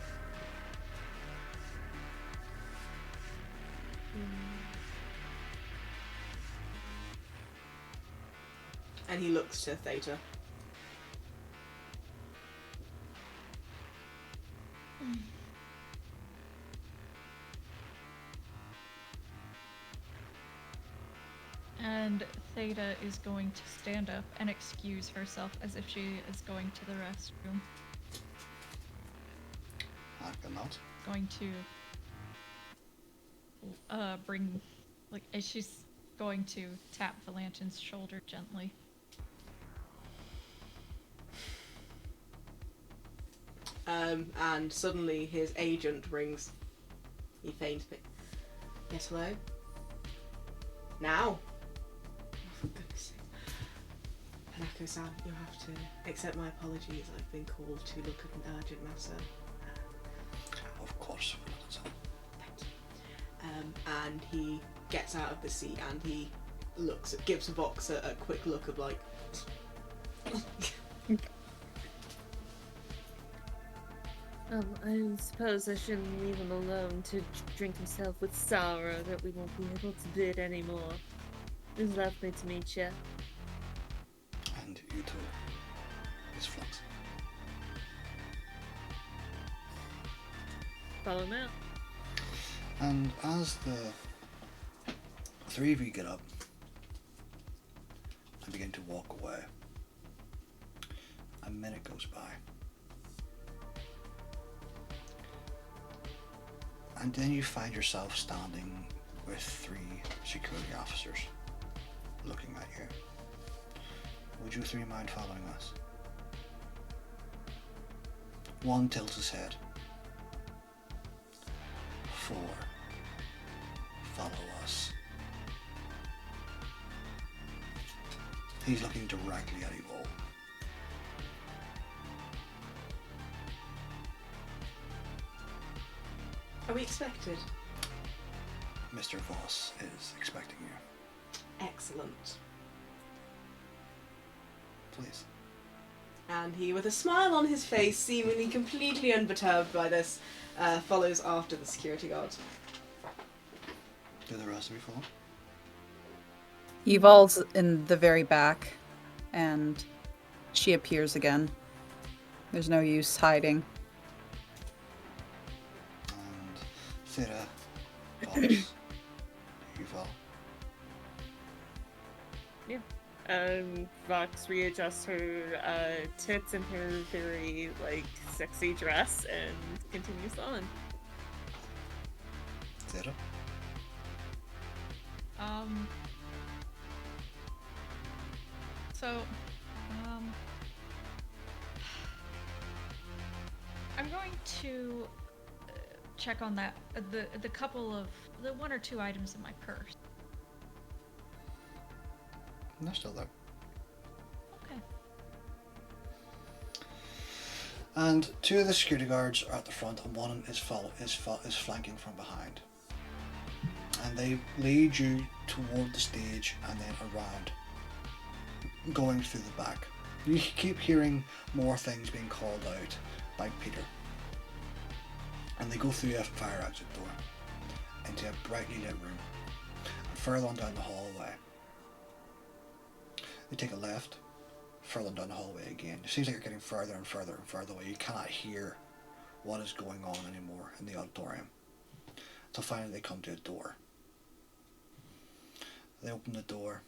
And he looks to Theta. And Theta is going to stand up and excuse herself as if she is going to the restroom. I cannot. Going to bring, like, as she's going to tap Valantin's shoulder gently. And suddenly his agent rings. He feigns it. Yes, hello? Now? Oh, for goodness sake. Hanako-san, you have to accept my apologies. I've been called to look at an urgent matter. Of course. Thank you. And he gets out of the seat and he gives Vox a quick look of like... I suppose I shouldn't leave him alone to drink himself with sorrow that we won't be able to bid anymore. It was lovely to meet you. And you too. It's Flux. Follow him out. And as the three of you get up and begin to walk away, a minute goes by. And then you find yourself standing with 3 security officers looking at you. Would you 3 mind following us? One tilts his head. 4. Follow us. He's looking directly at you all. Are we expected? Mr. Voss is expecting you. Excellent. Please. And he, with a smile on his face, seemingly completely unperturbed by this, follows after the security guard. Do the rest of you follow? Evol's in the very back, and she appears again. There's no use hiding. And Theta follows. You follow. Vox readjusts her tits in her very sexy dress and continues on. Theta? I'm going to check on that, the couple of, the 1 or 2 items in my purse. And they're still there. Okay. And two of the security guards are at the front, and one is flanking from behind. And they lead you toward the stage and then around, going through the back. You keep hearing more things being called out by Peter. And they go through a fire exit door into a brightly lit room. And further on down the hallway, they take a left, further down the hallway again. It seems like you're getting further and further and further away. You cannot hear what is going on anymore in the auditorium. Until finally they come to a door. They open the door.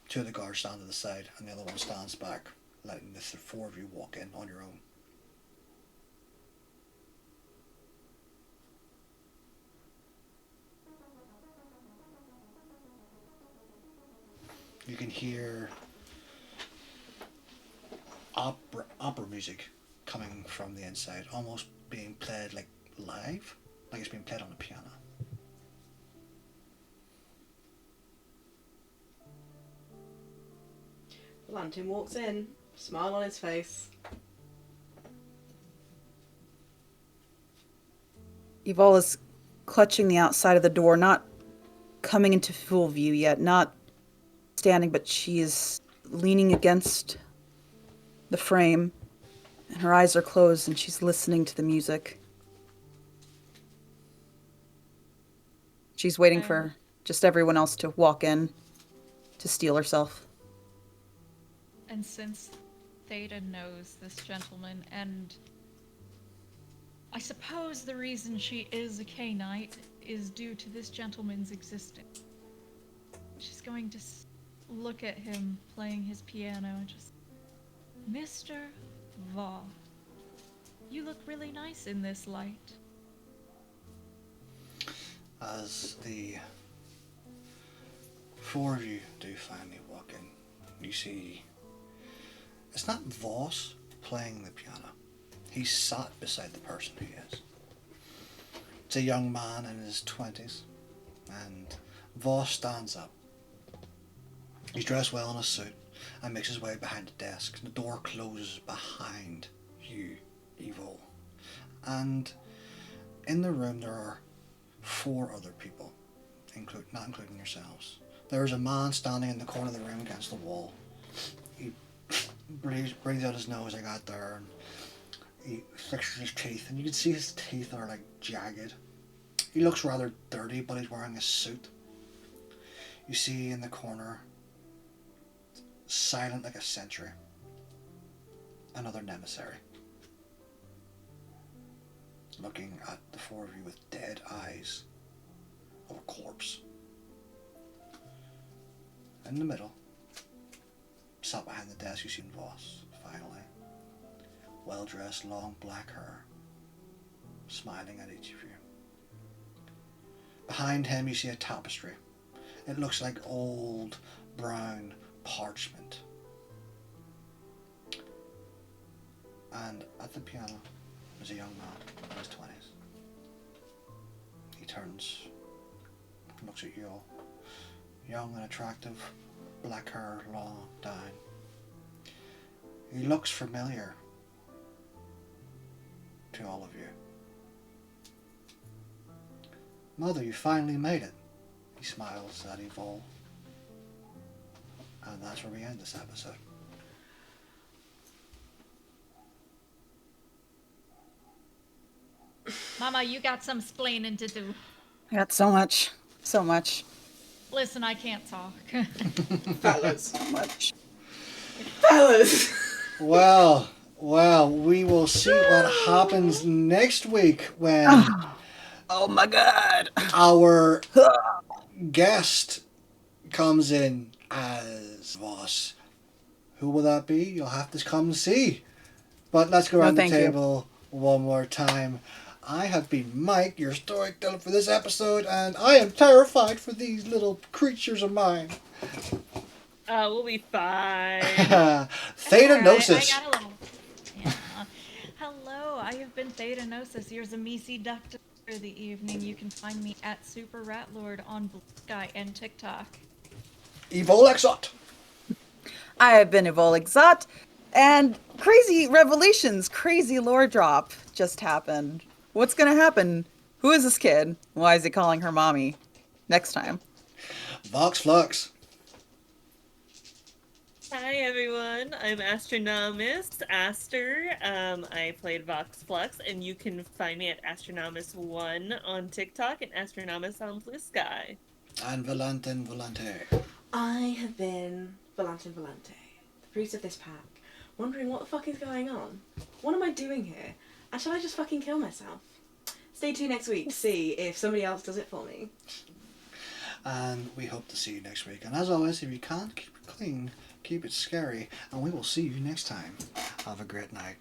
Two of the guards stand to the side and the other one stands back, letting the four of you walk in on your own. You can hear opera music coming from the inside, almost being played like live, like it's being played on a piano. Valantin walks in, smile on his face. Evol is clutching the outside of the door, not coming into full view yet, not standing, but she is leaning against the frame, and her eyes are closed, and she's listening to the music. She's waiting for just everyone else to walk in to steel herself. And since Theta knows this gentleman, and I suppose the reason she is a Cainite is due to this gentleman's existence, she's going to look at him playing his piano and just, Mr. Vaw, you look really nice in this light. As the four of you do finally walk in, you see it's not Voss playing the piano. He's sat beside the person who is. It's a young man in his 20s, and Voss stands up. He's dressed well in a suit and makes his way behind the desk. The door closes behind you, Evil. And in the room there are four other people, not including yourselves. There is a man standing in the corner of the room against the wall. He breathes out his nose like that there, and he fixes his teeth, and you can see his teeth are like jagged. He looks rather dirty, but he's wearing a suit. You see in the corner, silent like a sentry, another emissary, looking at the four of you with dead eyes of a corpse. In the middle, sat behind the desk, you see Voss, finally. Well-dressed, long black hair, smiling at each of you. Behind him you see a tapestry. It looks like old brown parchment. And at the piano is a young man in his 20s. He turns, looks at you all. Young and attractive, black hair, long, down. He looks familiar to all of you. Mother, you finally made it. He smiles at Evol. And that's where we end this episode. Mama, you got some splaining to do. I got so much. Listen, I can't talk. Fellas. So much. Fellas! Well, we will see what happens next week when Oh my god. our guest comes in as Voss. Who will that be? You'll have to come and see. But let's go around the table one more time. I have been Mike, your storyteller for this episode, and I am terrified for these little creatures of mine. We'll be fine. Thetanosis. I got a little. Yeah. Hello, I have been Thetanosis, your Zamisi Doctor for the evening. You can find me at Super Rat Lord on BLUESKY and TikTok. Evol Exot. I have been Evol Exot. And crazy revelations, crazy lore drop just happened. What's gonna happen? Who is this kid? Why is he calling her mommy? Next time. Vox Flux. Hi everyone, I'm Astronomus, Aster. I played Vox Flux, and you can find me at Astronomus1 on TikTok and Astronomus on BLUESKY. And Valantin Volante. I have been Valantin Volante, the priest of this pack, wondering what the fuck is going on. What am I doing here? And shall I just fucking kill myself? Stay tuned next week to see if somebody else does it for me. And we hope to see you next week. And as always, if you can't, keep it clean, keep it scary, and we will see you next time. Have a great night.